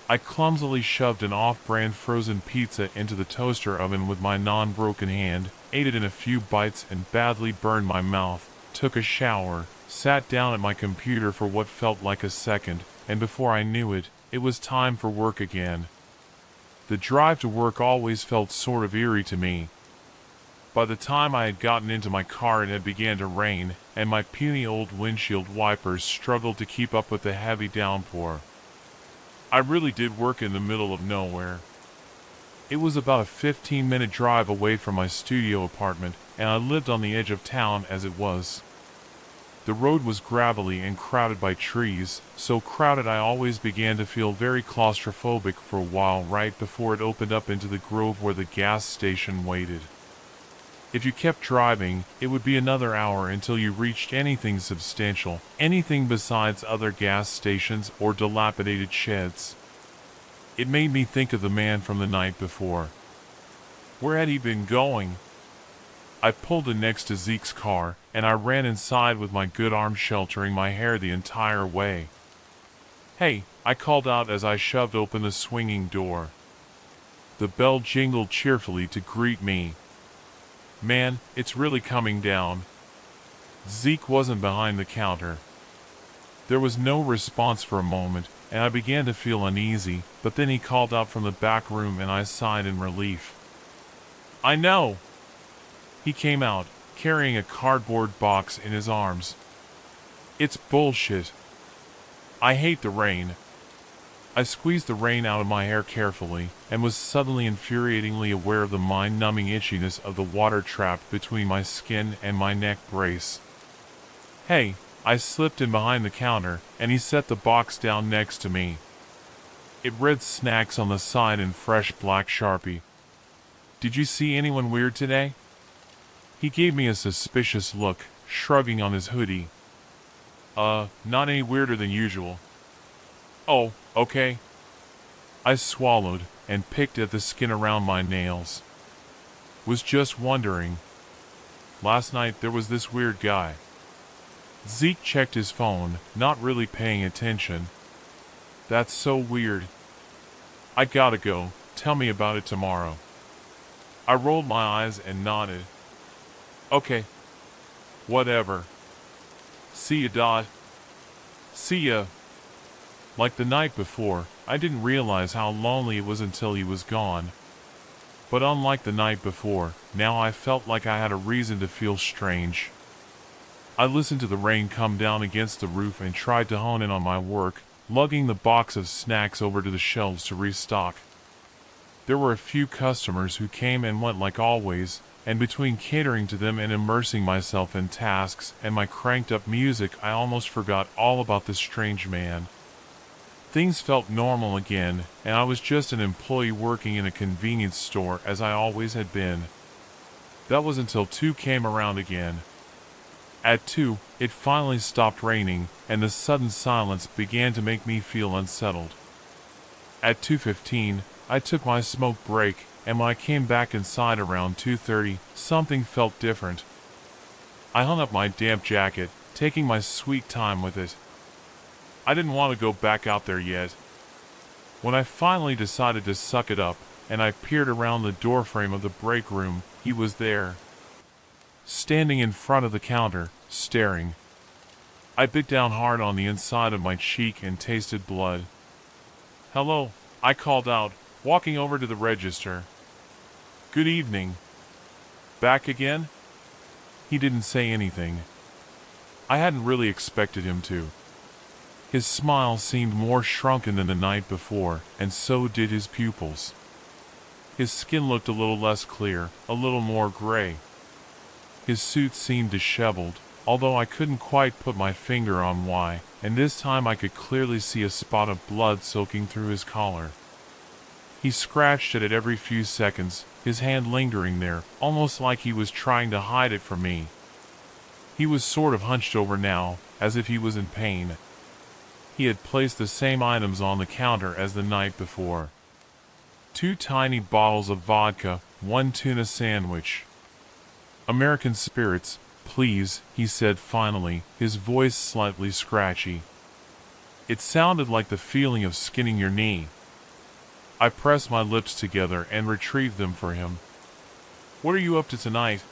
I clumsily shoved an off-brand frozen pizza into the toaster oven with my non-broken hand, ate it in a few bites and badly burned my mouth, took a shower, sat down at my computer for what felt like a second, and before I knew it, it was time for work again. The drive to work always felt sort of eerie to me. By the time I had gotten into my car it had began to rain, and my puny old windshield wipers struggled to keep up with the heavy downpour. I really did work in the middle of nowhere. It was about a 15-minute drive away from my studio apartment, and I lived on the edge of town as it was. The road was gravelly and crowded by trees, so crowded I always began to feel very claustrophobic for a while right before it opened up into the grove where the gas station waited. If you kept driving, it would be another hour until you reached anything substantial, anything besides other gas stations or dilapidated sheds. It made me think of the man from the night before. Where had he been going? I pulled in next to Zeke's car, and I ran inside with my good arm sheltering my hair the entire way. "Hey," I called out as I shoved open the swinging door. The bell jingled cheerfully to greet me. "Man, it's really coming down." Zeke wasn't behind the counter. There was no response for a moment, and I began to feel uneasy, but then he called out from the back room and I sighed in relief. "I know!" He came out, carrying a cardboard box in his arms. "It's bullshit. I hate the rain." I squeezed the rain out of my hair carefully, and was suddenly infuriatingly aware of the mind-numbing itchiness of the water trapped between my skin and my neck brace. "Hey," I slipped in behind the counter, and he set the box down next to me. It read snacks on the side in fresh black Sharpie. "Did you see anyone weird today?" He gave me a suspicious look, shrugging on his hoodie. Not any weirder than usual." "Oh, okay." I swallowed and picked at the skin around my nails. "Was just wondering. Last night there was this weird guy." Zeke checked his phone, not really paying attention. "That's so weird. I gotta go, tell me about it tomorrow." I rolled my eyes and nodded. "Okay. Whatever. See ya, Dot." "See ya." Like the night before, I didn't realize how lonely it was until he was gone. But unlike the night before, now I felt like I had a reason to feel strange. I listened to the rain come down against the roof and tried to hone in on my work, lugging the box of snacks over to the shelves to restock. There were a few customers who came and went like always, and between catering to them and immersing myself in tasks and my cranked-up music I almost forgot all about this strange man. Things felt normal again, and I was just an employee working in a convenience store as I always had been. That was until 2 came around again. At 2, it finally stopped raining, and the sudden silence began to make me feel unsettled. At 2:15, I took my smoke break, and when I came back inside around 2:30, something felt different. I hung up my damp jacket, taking my sweet time with it. I didn't want to go back out there yet. When I finally decided to suck it up, and I peered around the doorframe of the break room, he was there. standing in front of the counter, staring. I bit down hard on the inside of my cheek and tasted blood. "Hello," I called out, walking over to the register. "Good evening." "Back again?" He didn't say anything. I hadn't really expected him to. His smile seemed more shrunken than the night before, and so did his pupils. His skin looked a little less clear, a little more gray. His suit seemed disheveled, although I couldn't quite put my finger on why, and this time I could clearly see a spot of blood soaking through his collar. He scratched at it every few seconds, his hand lingering there, almost like he was trying to hide it from me. He was sort of hunched over now, as if he was in pain. He had placed the same items on the counter as the night before. 2 tiny bottles of vodka, 1 tuna sandwich. "American spirits, please," he said finally, his voice slightly scratchy. It sounded like the feeling of skinning your knee. I pressed my lips together and retrieved them for him. "What are you up to tonight?"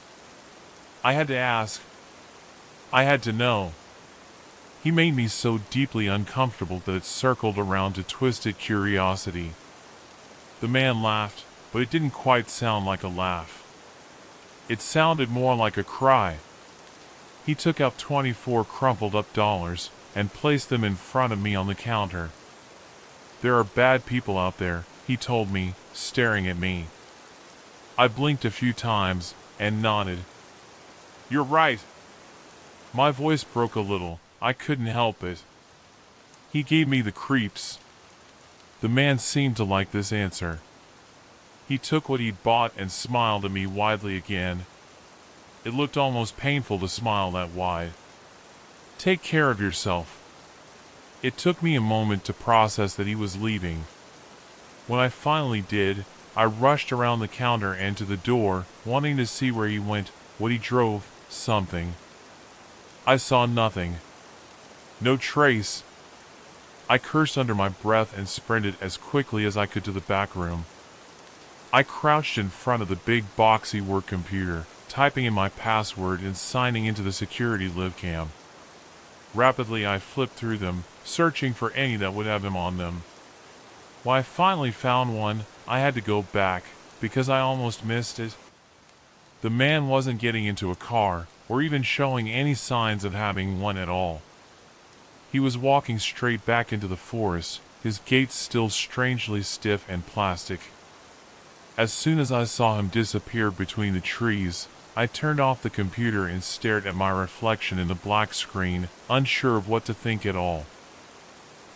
I had to ask. I had to know. He made me so deeply uncomfortable that it circled around to twisted curiosity. The man laughed, but it didn't quite sound like a laugh. It sounded more like a cry. He took out 24 crumpled up dollars and placed them in front of me on the counter. "There are bad people out there," he told me, staring at me. I blinked a few times and nodded. "You're right." My voice broke a little. I couldn't help it. He gave me the creeps. The man seemed to like this answer. He took what he'd bought and smiled at me widely again. It looked almost painful to smile that wide. "Take care of yourself." It took me a moment to process that he was leaving. When I finally did, I rushed around the counter and to the door, wanting to see where he went, what he drove, something. I saw nothing. No trace. I cursed under my breath and sprinted as quickly as I could to the back room. I crouched in front of the big boxy work computer, typing in my password and signing into the security live cam. Rapidly I flipped through them, searching for any that would have him on them. When I finally found one, I had to go back, because I almost missed it. The man wasn't getting into a car, or even showing any signs of having one at all. He was walking straight back into the forest, his gait still strangely stiff and plastic. As soon as I saw him disappear between the trees, I turned off the computer and stared at my reflection in the black screen, unsure of what to think at all.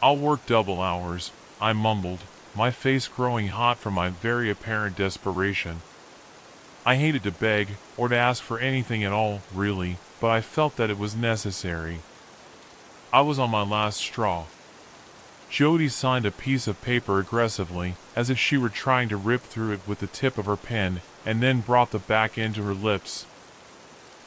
"I'll work double hours," I mumbled, my face growing hot from my very apparent desperation. I hated to beg, or to ask for anything at all, really, but I felt that it was necessary. I was on my last straw. Jody signed a piece of paper aggressively, as if she were trying to rip through it with the tip of her pen, and then brought the back end to her lips.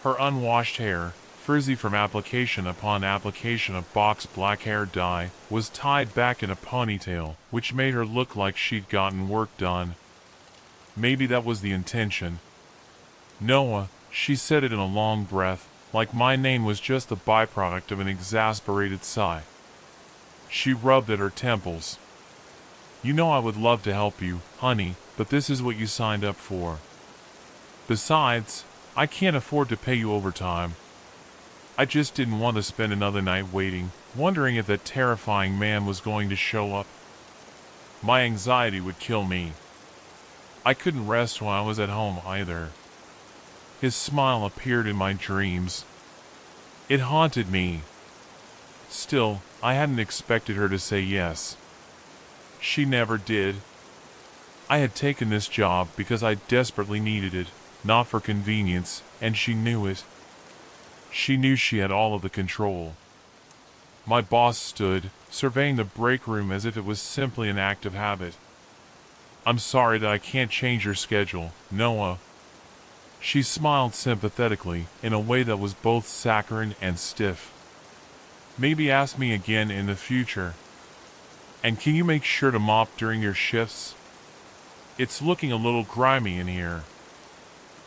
Her unwashed hair, frizzy from application upon application of boxed black hair dye, was tied back in a ponytail, which made her look like she'd gotten work done. Maybe that was the intention. "Noah," she said it in a long breath, like my name was just the byproduct of an exasperated sigh. She rubbed at her temples. "You know I would love to help you, honey, but this is what you signed up for. Besides, I can't afford to pay you overtime. I just didn't want to spend another night waiting, wondering if that terrifying man was going to show up. My anxiety would kill me. I couldn't rest when I was at home either." His smile appeared in my dreams. It haunted me. Still, I hadn't expected her to say yes. She never did. I had taken this job because I desperately needed it, not for convenience, and she knew it. She knew she had all of the control. My boss stood, surveying the break room as if it was simply an act of habit. "I'm sorry that I can't change your schedule, Noah." She smiled sympathetically, in a way that was both saccharine and stiff. "Maybe ask me again in the future. And can you make sure to mop during your shifts? It's looking a little grimy in here."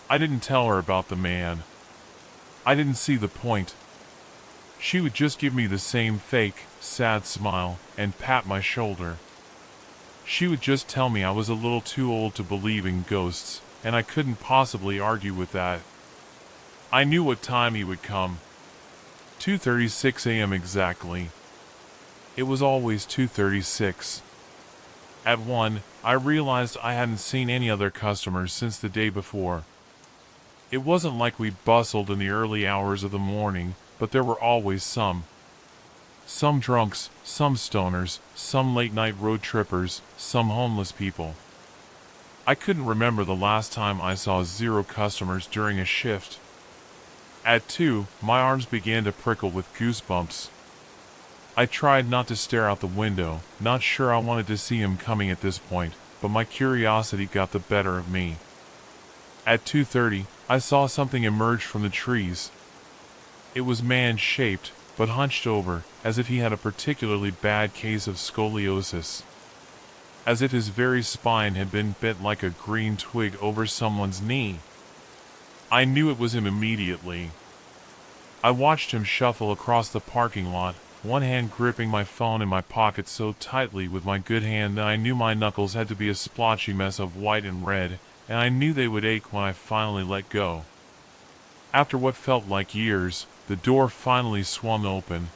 I didn't tell her about the man. I didn't see the point. She would just give me the same fake, sad smile and pat my shoulder. She would just tell me I was a little too old to believe in ghosts, and I couldn't possibly argue with that. I knew what time he would come. 2:36 a.m. exactly. It was always 2:36. At 1, I realized I hadn't seen any other customers since the day before. It wasn't like we bustled in the early hours of the morning, but there were always some. Some drunks, some stoners, some late-night road trippers, some homeless people. I couldn't remember the last time I saw 0 customers during a shift. At 2, my arms began to prickle with goosebumps. I tried not to stare out the window, not sure I wanted to see him coming at this point, but my curiosity got the better of me. At 2:30, I saw something emerge from the trees. It was man-shaped, but hunched over, as if he had a particularly bad case of scoliosis. As if his very spine had been bent like a green twig over someone's knee. I knew it was him immediately. I watched him shuffle across the parking lot, one hand gripping my phone in my pocket so tightly with my good hand that I knew my knuckles had to be a splotchy mess of white and red, and I knew they would ache when I finally let go. After what felt like years, the door finally swung open.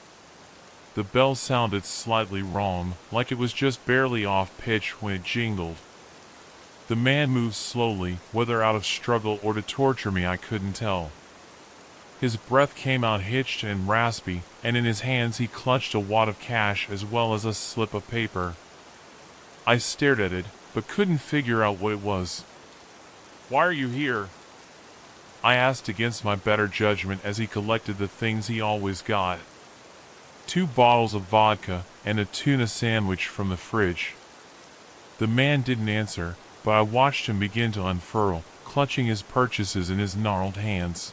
The bell sounded slightly wrong, like it was just barely off pitch when it jingled. The man moved slowly, whether out of struggle or to torture me I couldn't tell. His breath came out hitched and raspy, and in his hands he clutched a wad of cash as well as a slip of paper. I stared at it, but couldn't figure out what it was. "Why are you here?" I asked against my better judgment as he collected the things he always got. 2 bottles of vodka and a tuna sandwich from the fridge. The man didn't answer, but I watched him begin to unfurl, clutching his purchases in his gnarled hands.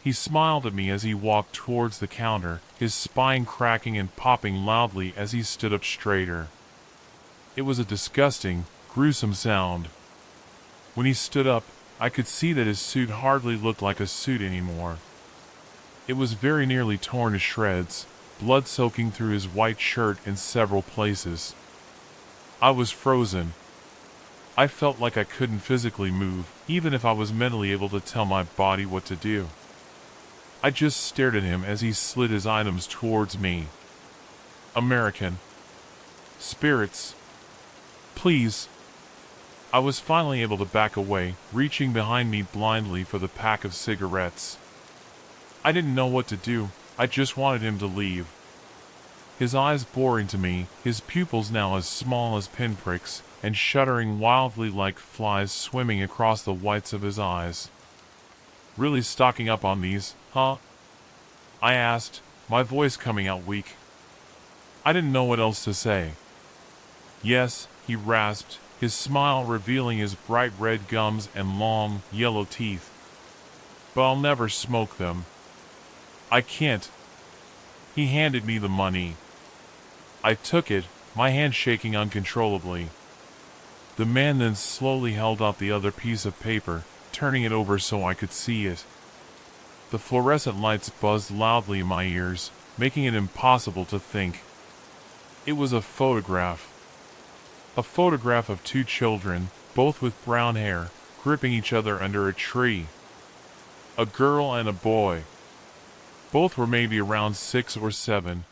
He smiled at me as he walked towards the counter, his spine cracking and popping loudly as he stood up straighter. It was a disgusting, gruesome sound. When he stood up, I could see that his suit hardly looked like a suit anymore. It was very nearly torn to shreds, blood soaking through his white shirt in several places. I was frozen. I felt like I couldn't physically move, even if I was mentally able to tell my body what to do. I just stared at him as he slid his items towards me. "American. Spirits. Please." I was finally able to back away, reaching behind me blindly for the pack of cigarettes. I didn't know what to do, I just wanted him to leave. His eyes bore into me, his pupils now as small as pinpricks, and shuddering wildly like flies swimming across the whites of his eyes. "Really stocking up on these, huh?" I asked, my voice coming out weak. I didn't know what else to say. "Yes," he rasped, his smile revealing his bright red gums and long, yellow teeth. "But I'll never smoke them. I can't." He handed me the money. I took it, my hand shaking uncontrollably. The man then slowly held out the other piece of paper, turning it over so I could see it. The fluorescent lights buzzed loudly in my ears, making it impossible to think. It was a photograph. A photograph of 2 children, both with brown hair, gripping each other under a tree. A girl and a boy. Both were maybe around 6 or 7.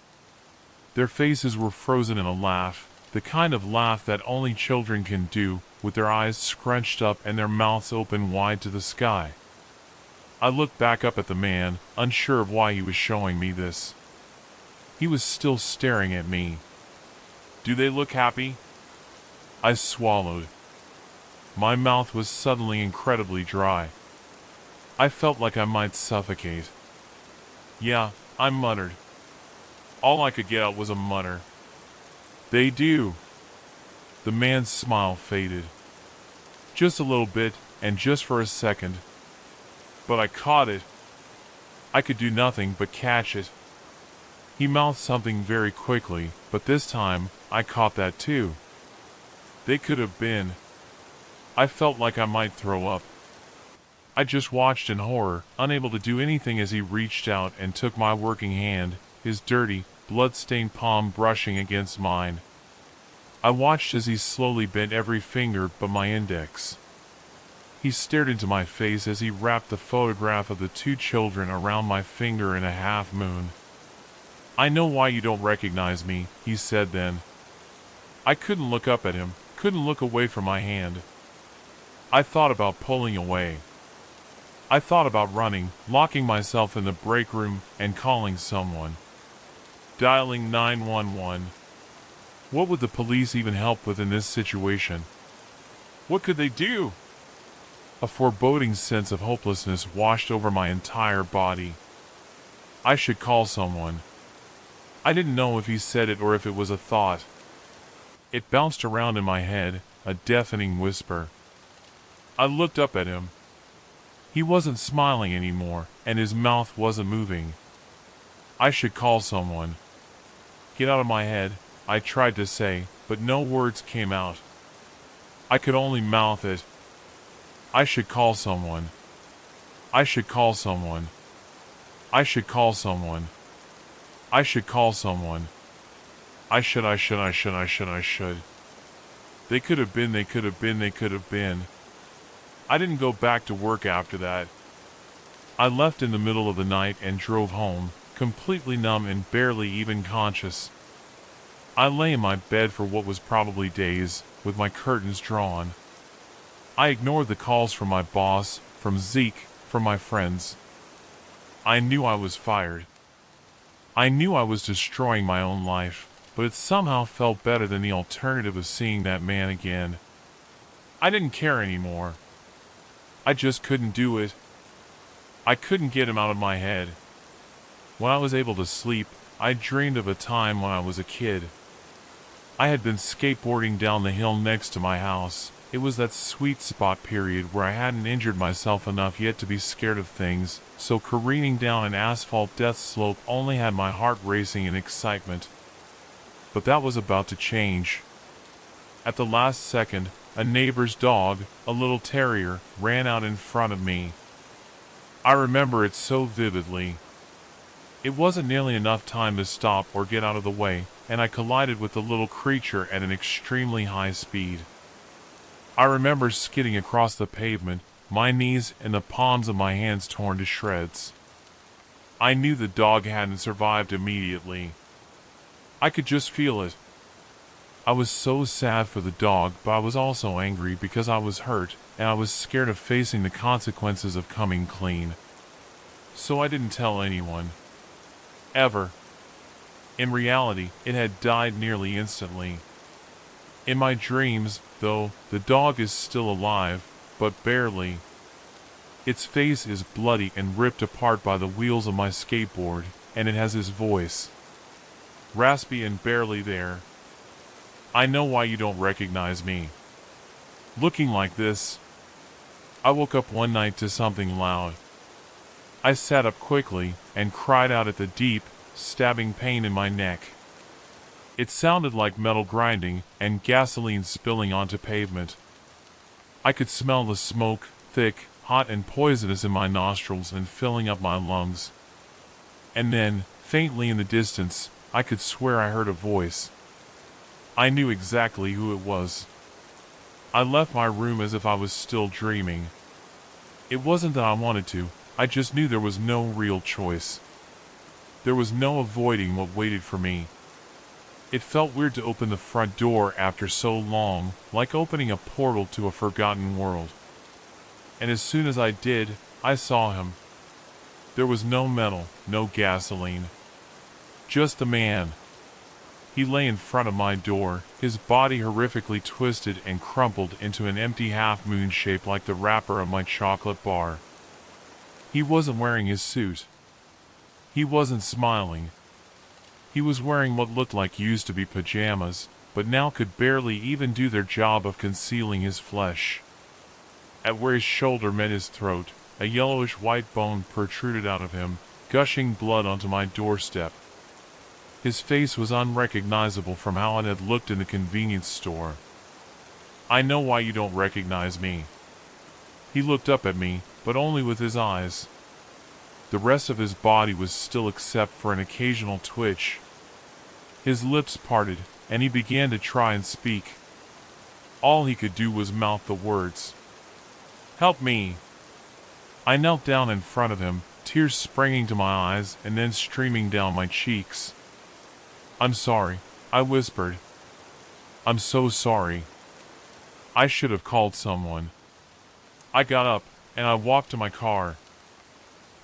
Their faces were frozen in a laugh, the kind of laugh that only children can do, with their eyes scrunched up and their mouths open wide to the sky. I looked back up at the man, unsure of why he was showing me this. He was still staring at me. "Do they look happy?" I swallowed. My mouth was suddenly incredibly dry. I felt like I might suffocate. "Yeah," I muttered. All I could get out was a mutter. "They do." The man's smile faded. Just a little bit, and just for a second. But I caught it. I could do nothing but catch it. He mouthed something very quickly, but this time, I caught that too. They could have been. I felt like I might throw up. I just watched in horror, unable to do anything as he reached out and took my working hand, his dirty, blood-stained palm brushing against mine. I watched as he slowly bent every finger but my index. He stared into my face as he wrapped the photograph of the two children around my finger in a half-moon. "I know why you don't recognize me," he said then. I couldn't look up at him, couldn't look away from my hand. I thought about pulling away. I thought about running, locking myself in the break room, and calling someone. Dialing 911. What would the police even help with in this situation? What could they do? A foreboding sense of hopelessness washed over my entire body. I should call someone. I didn't know if he said it or if it was a thought. It bounced around in my head, a deafening whisper. I looked up at him. He wasn't smiling anymore, and his mouth wasn't moving. I should call someone. Get out of my head, I tried to say, but no words came out. I could only mouth it. I should call someone. I should call someone. I should call someone. I should call someone. I should. They could have been. I didn't go back to work after that. I left in the middle of the night and drove home, completely numb and barely even conscious. I lay in my bed for what was probably days, with my curtains drawn. I ignored the calls from my boss, from Zeke, from my friends. I knew I was fired. I knew I was destroying my own life, but it somehow felt better than the alternative of seeing that man again. I didn't care anymore. I just couldn't do it. I couldn't get him out of my head. When I was able to sleep, I dreamed of a time when I was a kid. I had been skateboarding down the hill next to my house. It was that sweet spot period where I hadn't injured myself enough yet to be scared of things, so careening down an asphalt death slope only had my heart racing in excitement. But that was about to change. At the last second, a neighbor's dog, a little terrier, ran out in front of me. I remember it so vividly. It wasn't nearly enough time to stop or get out of the way, and I collided with the little creature at an extremely high speed. I remember skidding across the pavement, my knees and the palms of my hands torn to shreds. I knew the dog hadn't survived immediately. I could just feel it. I was so sad for the dog, but I was also angry because I was hurt, and I was scared of facing the consequences of coming clean. So I didn't tell anyone. Ever. In reality, it had died nearly instantly. In my dreams, though, the dog is still alive, but barely. Its face is bloody and ripped apart by the wheels of my skateboard, and it has his voice. Raspy and barely there. I know why you don't recognize me. Looking like this. I woke up one night to something loud. I sat up quickly and cried out at the deep, stabbing pain in my neck. It sounded like metal grinding and gasoline spilling onto pavement. I could smell the smoke, thick, hot and poisonous in my nostrils and filling up my lungs. And then, faintly in the distance, I could swear I heard a voice. I knew exactly who it was. I left my room as if I was still dreaming. It wasn't that I wanted to, I just knew there was no real choice. There was no avoiding what waited for me. It felt weird to open the front door after so long, like opening a portal to a forgotten world. And as soon as I did, I saw him. There was no metal, no gasoline. Just a man. He lay in front of my door, his body horrifically twisted and crumpled into an empty half-moon shape like the wrapper of my chocolate bar. He wasn't wearing his suit. He wasn't smiling. He was wearing what looked like used to be pajamas, but now could barely even do their job of concealing his flesh. At where his shoulder met his throat, a yellowish-white bone protruded out of him, gushing blood onto my doorstep. His face was unrecognizable from how it had looked in the convenience store. I know why you don't recognize me. He looked up at me, but only with his eyes. The rest of his body was still except for an occasional twitch. His lips parted, and he began to try and speak. All he could do was mouth the words, "Help me!" I knelt down in front of him, tears springing to my eyes and then streaming down my cheeks. "I'm sorry," I whispered. "I'm so sorry. I should have called someone." I got up, and I walked to my car.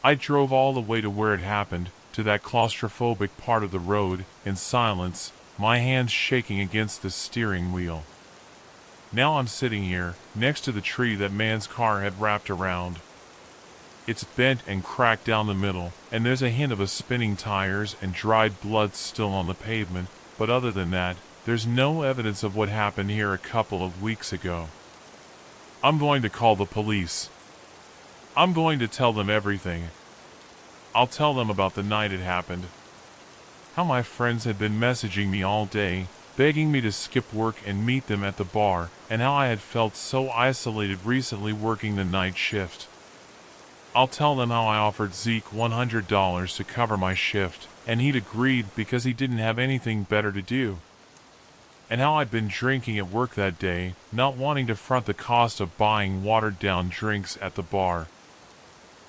I drove all the way to where it happened, to that claustrophobic part of the road, in silence, my hands shaking against the steering wheel. Now I'm sitting here, next to the tree that man's car had wrapped around. It's bent and cracked down the middle, and there's a hint of a spinning tires and dried blood still on the pavement, but other than that, there's no evidence of what happened here a couple of weeks ago. I'm going to call the police. I'm going to tell them everything. I'll tell them about the night it happened. How my friends had been messaging me all day, begging me to skip work and meet them at the bar, and how I had felt so isolated recently working the night shift. I'll tell them how I offered Zeke $100 to cover my shift, and he'd agreed because he didn't have anything better to do. And how I'd been drinking at work that day, not wanting to front the cost of buying watered-down drinks at the bar.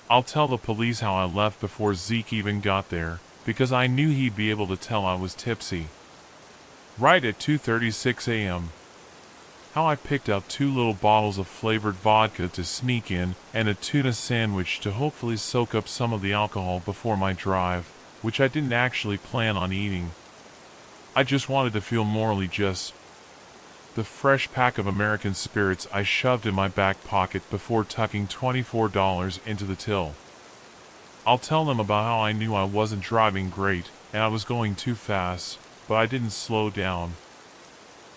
I'll tell the police how I left before Zeke even got there, because I knew he'd be able to tell I was tipsy. Right at 2:36 a.m. How I picked out 2 little bottles of flavored vodka to sneak in, and a tuna sandwich to hopefully soak up some of the alcohol before my drive, which I didn't actually plan on eating. I just wanted to feel morally just. The fresh pack of American Spirits I shoved in my back pocket before tucking $24 into the till. I'll tell them about how I knew I wasn't driving great, and I was going too fast, but I didn't slow down.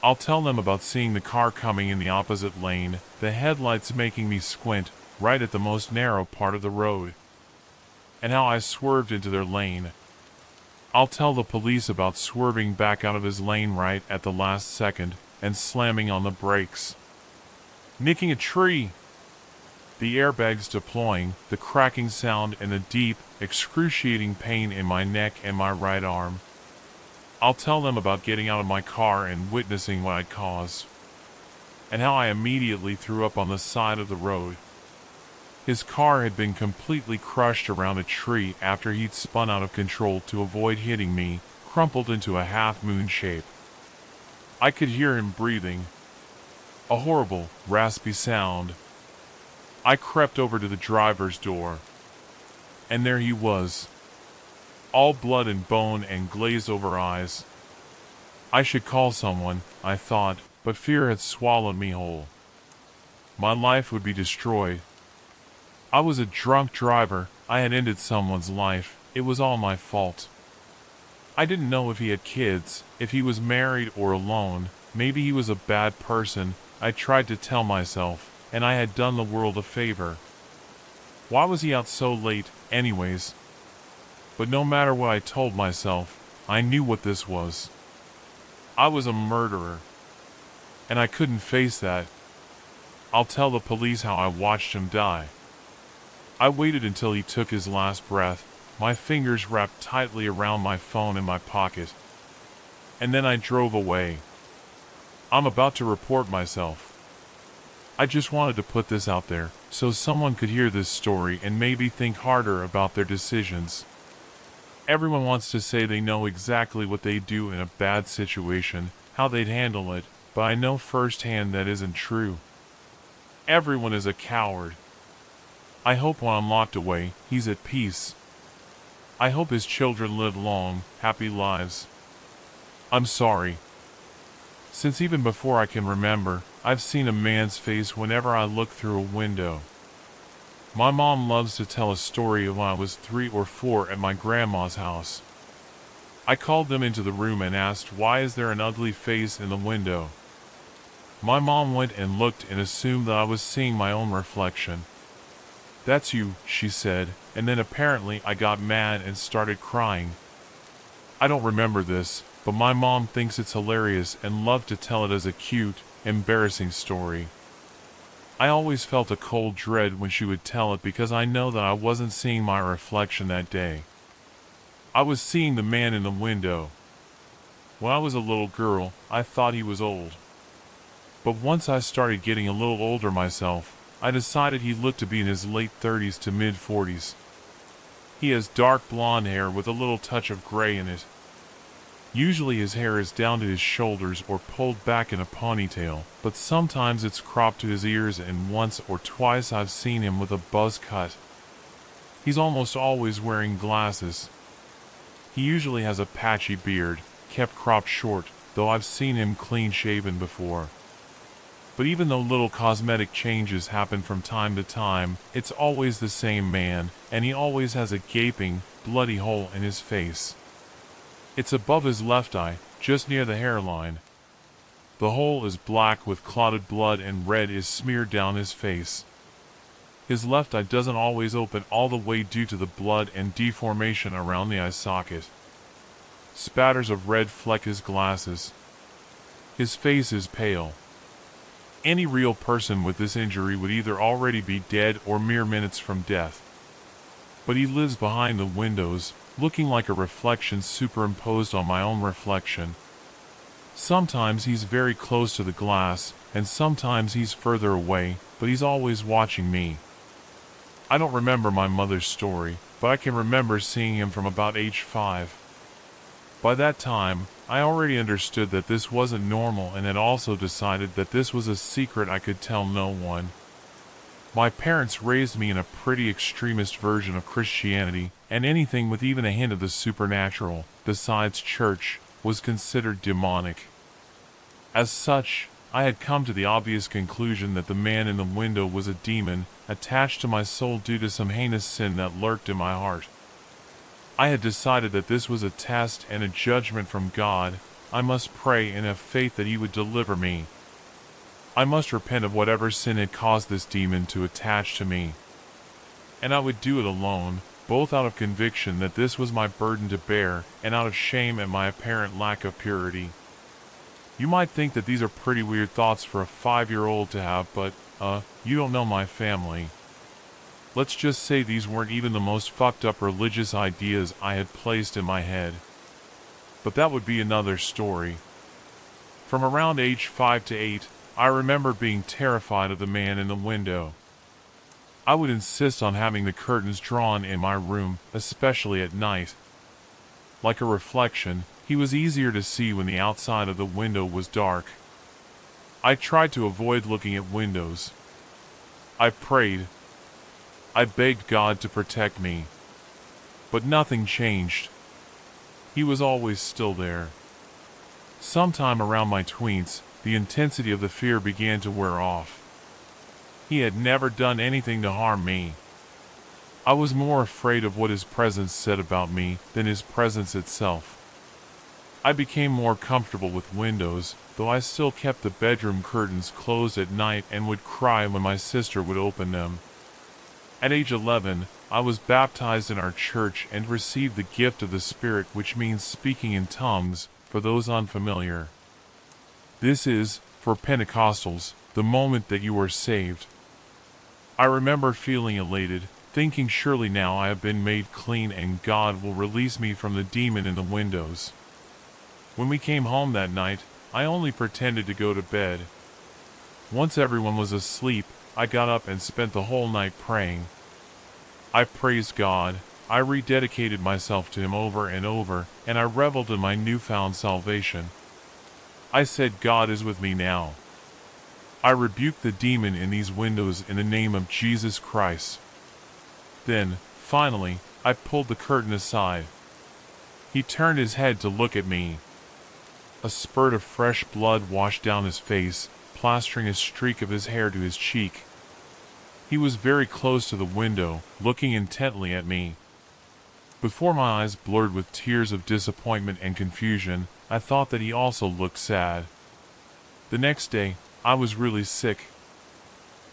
I'll tell them about seeing the car coming in the opposite lane, the headlights making me squint, right at the most narrow part of the road. And how I swerved into their lane. I'll tell the police about swerving back out of his lane right at the last second, and slamming on the brakes. Nicking a tree! The airbags deploying, the cracking sound and the deep, excruciating pain in my neck and my right arm. I'll tell them about getting out of my car and witnessing what I'd caused. And how I immediately threw up on the side of the road. His car had been completely crushed around a tree after he'd spun out of control to avoid hitting me, crumpled into a half-moon shape. I could hear him breathing. A horrible, raspy sound. I crept over to the driver's door. And there he was. All blood and bone and glazed-over eyes. I should call someone, I thought, but fear had swallowed me whole. My life would be destroyed. I was a drunk driver, I had ended someone's life, it was all my fault. I didn't know if he had kids, if he was married or alone, maybe he was a bad person, I tried to tell myself, and I had done the world a favor. Why was he out so late, anyways? But no matter what I told myself, I knew what this was. I was a murderer. And I couldn't face that. I'll tell the police how I watched him die. I waited until he took his last breath, my fingers wrapped tightly around my phone in my pocket. And then I drove away. I'm about to report myself. I just wanted to put this out there, so someone could hear this story and maybe think harder about their decisions. Everyone wants to say they know exactly what they'd do in a bad situation, how they'd handle it, but I know firsthand that isn't true. Everyone is a coward. I hope when I'm locked away, he's at peace. I hope his children live long, happy lives. I'm sorry. Since even before I can remember, I've seen a man's face whenever I look through a window. My mom loves to tell a story of when I was 3 or 4 at my grandma's house. I called them into the room and asked, "Why is there an ugly face in the window?" My mom went and looked and assumed that I was seeing my own reflection. "That's you," she said, and then apparently I got mad and started crying. I don't remember this, but my mom thinks it's hilarious and loved to tell it as a cute, embarrassing story. I always felt a cold dread when she would tell it because I know that I wasn't seeing my reflection that day. I was seeing the man in the window. When I was a little girl, I thought he was old. But once I started getting a little older myself, I decided he looked to be in his late 30s to mid 40s. He has dark blonde hair with a little touch of gray in it. Usually his hair is down to his shoulders or pulled back in a ponytail, but sometimes it's cropped to his ears, and once or twice I've seen him with a buzz cut. He's almost always wearing glasses. He usually has a patchy beard, kept cropped short, though I've seen him clean shaven before. But even though little cosmetic changes happen from time to time, it's always the same man, and he always has a gaping, bloody hole in his face. It's above his left eye, just near the hairline. The hole is black with clotted blood, and red is smeared down his face. His left eye doesn't always open all the way due to the blood and deformation around the eye socket. Spatters of red fleck his glasses. His face is pale. Any real person with this injury would either already be dead or mere minutes from death. But he lives behind the windows, looking like a reflection superimposed on my own reflection. Sometimes he's very close to the glass, and sometimes he's further away, but he's always watching me. I don't remember my mother's story, but I can remember seeing him from about age 5. By that time, I already understood that this wasn't normal, and had also decided that this was a secret I could tell no one. My parents raised me in a pretty extremist version of Christianity, and anything with even a hint of the supernatural, besides church, was considered demonic. As such, I had come to the obvious conclusion that the man in the window was a demon, attached to my soul due to some heinous sin that lurked in my heart. I had decided that this was a test and a judgment from God. I must pray and have faith that He would deliver me. I must repent of whatever sin had caused this demon to attach to me. And I would do it alone, both out of conviction that this was my burden to bear, and out of shame at my apparent lack of purity. You might think that these are pretty weird thoughts for a 5-year-old to have, but, you don't know my family. Let's just say these weren't even the most fucked up religious ideas I had placed in my head. But that would be another story. From around age 5 to 8, I remember being terrified of the man in the window. I would insist on having the curtains drawn in my room, especially at night. Like a reflection, he was easier to see when the outside of the window was dark. I tried to avoid looking at windows. I prayed. I begged God to protect me. But nothing changed. He was always still there. Sometime around my tweens, the intensity of the fear began to wear off. He had never done anything to harm me. I was more afraid of what his presence said about me than his presence itself. I became more comfortable with windows, though I still kept the bedroom curtains closed at night and would cry when my sister would open them. At age 11, I was baptized in our church and received the gift of the Spirit, which means speaking in tongues, for those unfamiliar. This is, for Pentecostals, the moment that you are saved. I remember feeling elated, thinking surely now I have been made clean and God will release me from the demon in the windows. When we came home that night, I only pretended to go to bed. Once everyone was asleep, I got up and spent the whole night praying. I praised God, I rededicated myself to Him over and over, and I reveled in my newfound salvation. I said, God is with me now. I rebuked the demon in these windows in the name of Jesus Christ. Then, finally, I pulled the curtain aside. He turned his head to look at me. A spurt of fresh blood washed down his face, plastering a streak of his hair to his cheek. He was very close to the window, looking intently at me. Before my eyes blurred with tears of disappointment and confusion, I thought that he also looked sad. The next day, I was really sick.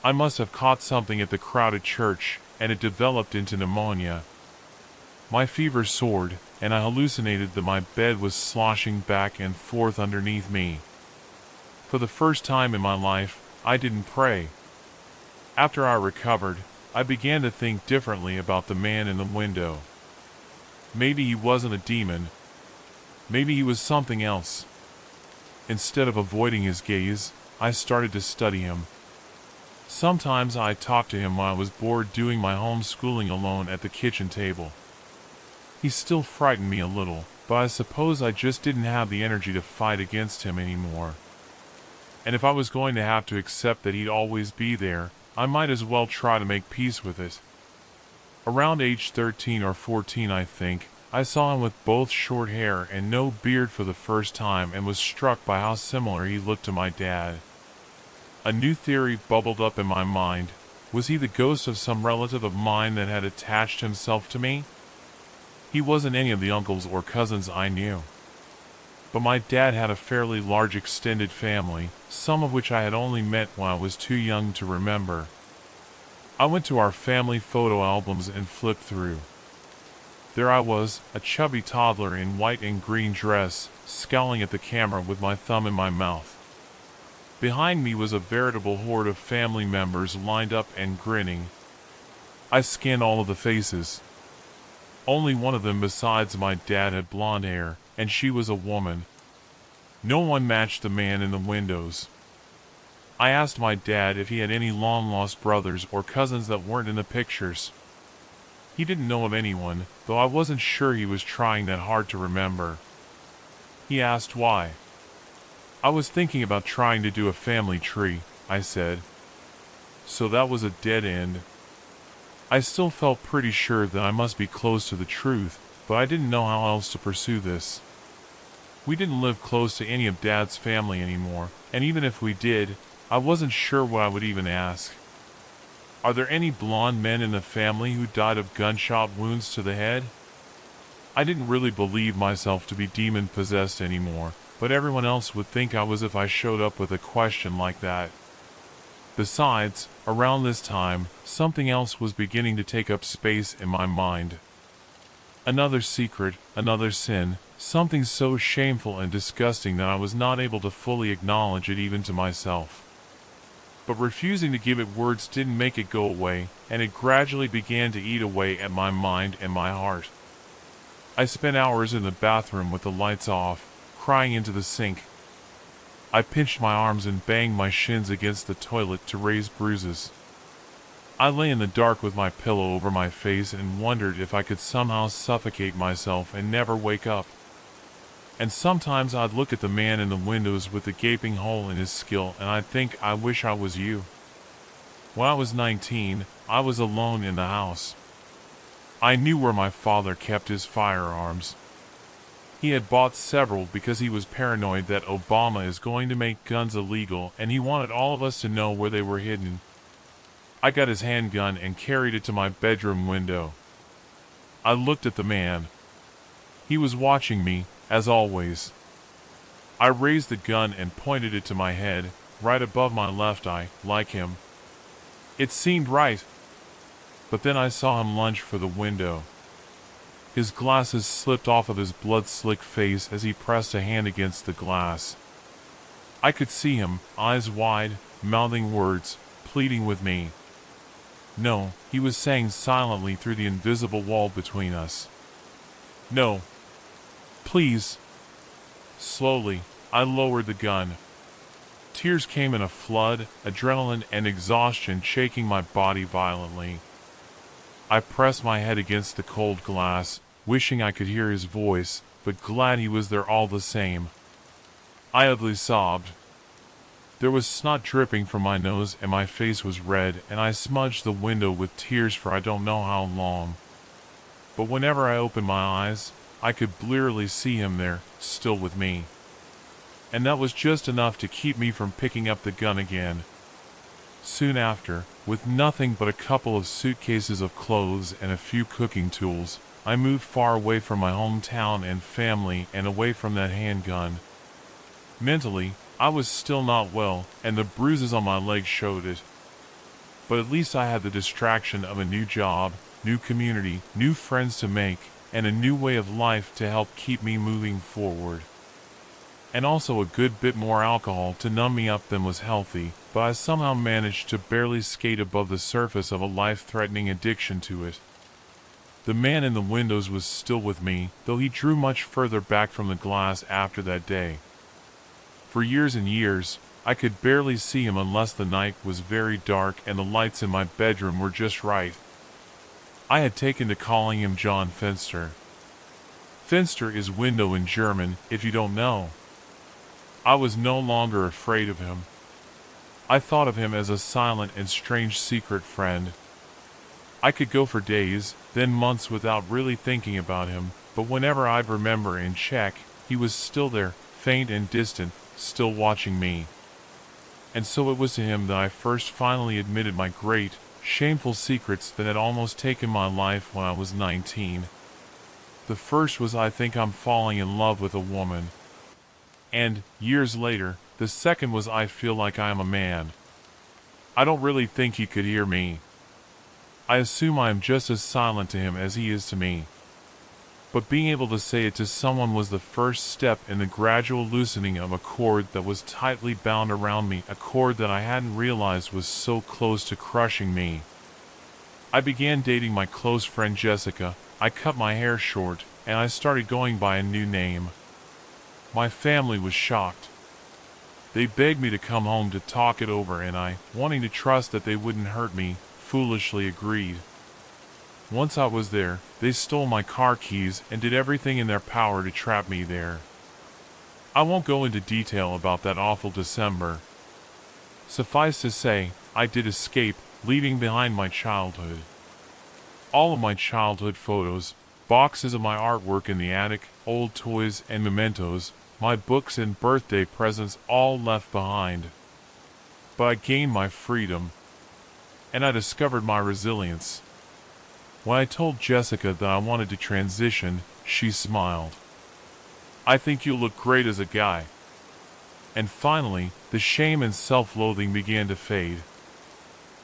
I must have caught something at the crowded church, and it developed into pneumonia. My fever soared, and I hallucinated that my bed was sloshing back and forth underneath me. For the first time in my life, I didn't pray. After I recovered, I began to think differently about the man in the window. Maybe he wasn't a demon. Maybe he was something else. Instead of avoiding his gaze, I started to study him. Sometimes I talked to him when I was bored doing my homeschooling alone at the kitchen table. He still frightened me a little, but I suppose I just didn't have the energy to fight against him anymore. And if I was going to have to accept that he'd always be there, I might as well try to make peace with it. Around age 13 or 14, I think, I saw him with both short hair and no beard for the first time and was struck by how similar he looked to my dad. A new theory bubbled up in my mind. Was he the ghost of some relative of mine that had attached himself to me? He wasn't any of the uncles or cousins I knew. But my dad had a fairly large extended family, some of which I had only met when I was too young to remember. I went to our family photo albums and flipped through. There I was, a chubby toddler in white and green dress, scowling at the camera with my thumb in my mouth. Behind me was a veritable horde of family members lined up and grinning. I scanned all of the faces. Only one of them besides my dad had blonde hair, and she was a woman. No one matched the man in the windows. I asked my dad if he had any long-lost brothers or cousins that weren't in the pictures. He didn't know of anyone, though I wasn't sure he was trying that hard to remember. He asked why. I was thinking about trying to do a family tree, I said. So that was a dead end. I still felt pretty sure that I must be close to the truth, but I didn't know how else to pursue this. We didn't live close to any of Dad's family anymore, and even if we did, I wasn't sure what I would even ask. Are there any blonde men in the family who died of gunshot wounds to the head? I didn't really believe myself to be demon-possessed anymore, but everyone else would think I was if I showed up with a question like that. Besides, around this time, something else was beginning to take up space in my mind. Another secret, another sin, something so shameful and disgusting that I was not able to fully acknowledge it even to myself. But refusing to give it words didn't make it go away, and it gradually began to eat away at my mind and my heart. I spent hours in the bathroom with the lights off, crying into the sink. I pinched my arms and banged my shins against the toilet to raise bruises. I lay in the dark with my pillow over my face and wondered if I could somehow suffocate myself and never wake up. And sometimes I'd look at the man in the windows with the gaping hole in his skull and I'd think, I wish I was you. When I was 19, I was alone in the house. I knew where my father kept his firearms. He had bought several because he was paranoid that Obama is going to make guns illegal and he wanted all of us to know where they were hidden. I got his handgun and carried it to my bedroom window. I looked at the man. He was watching me, as always. I raised the gun and pointed it to my head, right above my left eye, like him. It seemed right. But then I saw him lunge for the window. His glasses slipped off of his blood-slicked face as he pressed a hand against the glass. I could see him, eyes wide, mouthing words, pleading with me. No, he was saying silently through the invisible wall between us. No. Please. Slowly, I lowered the gun. Tears came in a flood, adrenaline and exhaustion shaking my body violently. I pressed my head against the cold glass, wishing I could hear his voice, but glad he was there all the same. I ugly sobbed. There was snot dripping from my nose and my face was red, and I smudged the window with tears for I don't know how long. But whenever I opened my eyes, I could blearily see him there, still with me. And that was just enough to keep me from picking up the gun again. Soon after, with nothing but a couple of suitcases of clothes and a few cooking tools, I moved far away from my hometown and family and away from that handgun. Mentally, I was still not well, and the bruises on my legs showed it. But at least I had the distraction of a new job, new community, new friends to make, and a new way of life to help keep me moving forward. and also a good bit more alcohol to numb me up than was healthy, but I somehow managed to barely skate above the surface of a life-threatening addiction to it. The man in the windows was still with me, though he drew much further back from the glass after that day. For years and years, I could barely see him unless the night was very dark and the lights in my bedroom were just right. I had taken to calling him John Finster. Finster is window in German, if you don't know. I was no longer afraid of him. I thought of him as a silent and strange secret friend. I could go for days, then months without really thinking about him, but whenever I'd remember and check, he was still there, faint and distant, still watching me. And so it was to him that I first finally admitted my great, shameful secrets that had almost taken my life when I was 19. The first was I think I'm falling in love with a woman. And, years later, the second was I feel like I am a man. I don't really think he could hear me. I assume I am just as silent to him as he is to me. But being able to say it to someone was the first step in the gradual loosening of a cord that was tightly bound around me, a cord that I hadn't realized was so close to crushing me. I began dating my close friend Jessica, I cut my hair short, and I started going by a new name. My family was shocked. They begged me to come home to talk it over, and I, wanting to trust that they wouldn't hurt me, foolishly agreed. Once I was there, they stole my car keys and did everything in their power to trap me there. I won't go into detail about that awful December. Suffice to say, I did escape, leaving behind my childhood. All of my childhood photos, boxes of my artwork in the attic, old toys and mementos, my books and birthday presents all left behind. But I gained my freedom, and I discovered my resilience. When I told Jessica that I wanted to transition, she smiled. I think you'll look great as a guy. And finally, the shame and self-loathing began to fade.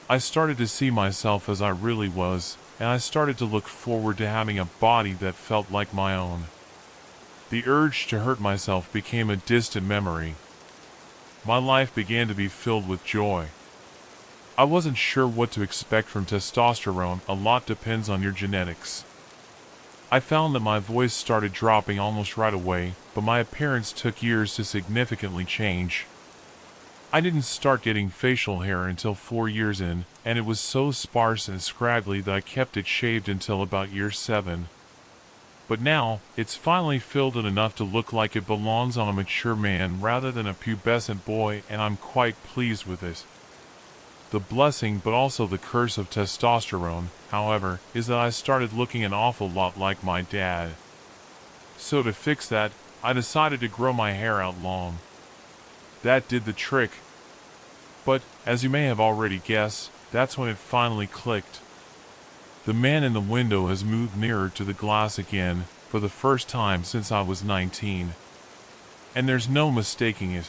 I started to see myself as I really was, and I started to look forward to having a body that felt like my own. The urge to hurt myself became a distant memory. My life began to be filled with joy. I wasn't sure what to expect from testosterone, a lot depends on your genetics. I found that my voice started dropping almost right away, but my appearance took years to significantly change. I didn't start getting facial hair until 4 years in, and it was so sparse and scraggly that I kept it shaved until about year 7. But now, it's finally filled in enough to look like it belongs on a mature man rather than a pubescent boy, and I'm quite pleased with it. The blessing but also the curse of testosterone, however, is that I started looking an awful lot like my dad. So to fix that, I decided to grow my hair out long. That did the trick. But, as you may have already guessed, that's when it finally clicked. The man in the window has moved nearer to the glass again, for the first time since I was 19. And there's no mistaking it.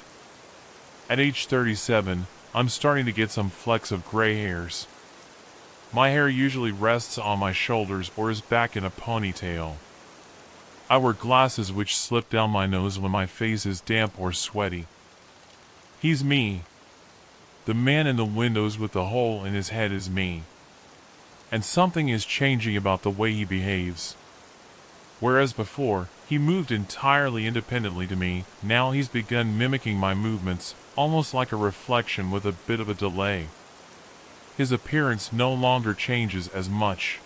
At age 37, I'm starting to get some flecks of gray hairs. My hair usually rests on my shoulders or is back in a ponytail. I wear glasses which slip down my nose when my face is damp or sweaty. He's me. The man in the windows with the hole in his head is me. And something is changing about the way he behaves. Whereas before, he moved entirely independently to me, now he's begun mimicking my movements, almost like a reflection with a bit of a delay. His appearance no longer changes as much.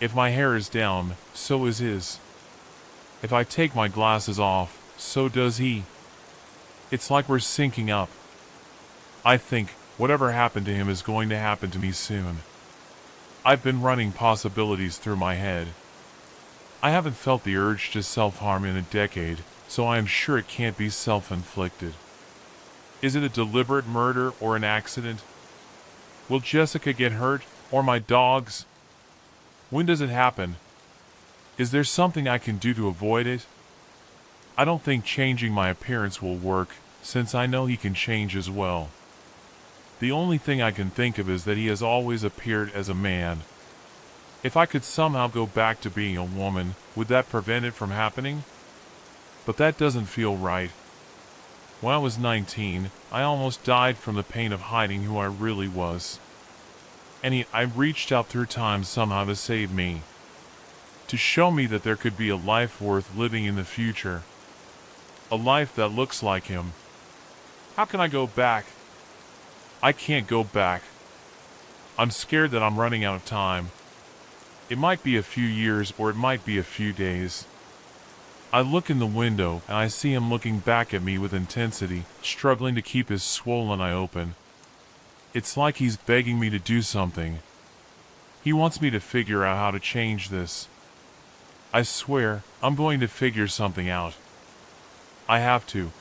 If my hair is down, so is his. If I take my glasses off, so does he. It's like we're syncing up. I think, whatever happened to him is going to happen to me soon. I've been running possibilities through my head. I haven't felt the urge to self-harm in a decade, so I am sure it can't be self-inflicted. Is it a deliberate murder or an accident? Will Jessica get hurt, or my dogs? When does it happen? Is there something I can do to avoid it? I don't think changing my appearance will work, since I know he can change as well. The only thing I can think of is that he has always appeared as a man. If I could somehow go back to being a woman, would that prevent it from happening? But that doesn't feel right. When I was 19, I almost died from the pain of hiding who I really was. And I reached out through time somehow to save me. To show me that there could be a life worth living in the future. A life that looks like him. How can I go back? I can't go back. I'm scared that I'm running out of time. It might be a few years or it might be a few days. I look in the window and I see him looking back at me with intensity, struggling to keep his swollen eye open. It's like he's begging me to do something. He wants me to figure out how to change this. I swear, I'm going to figure something out. I have to.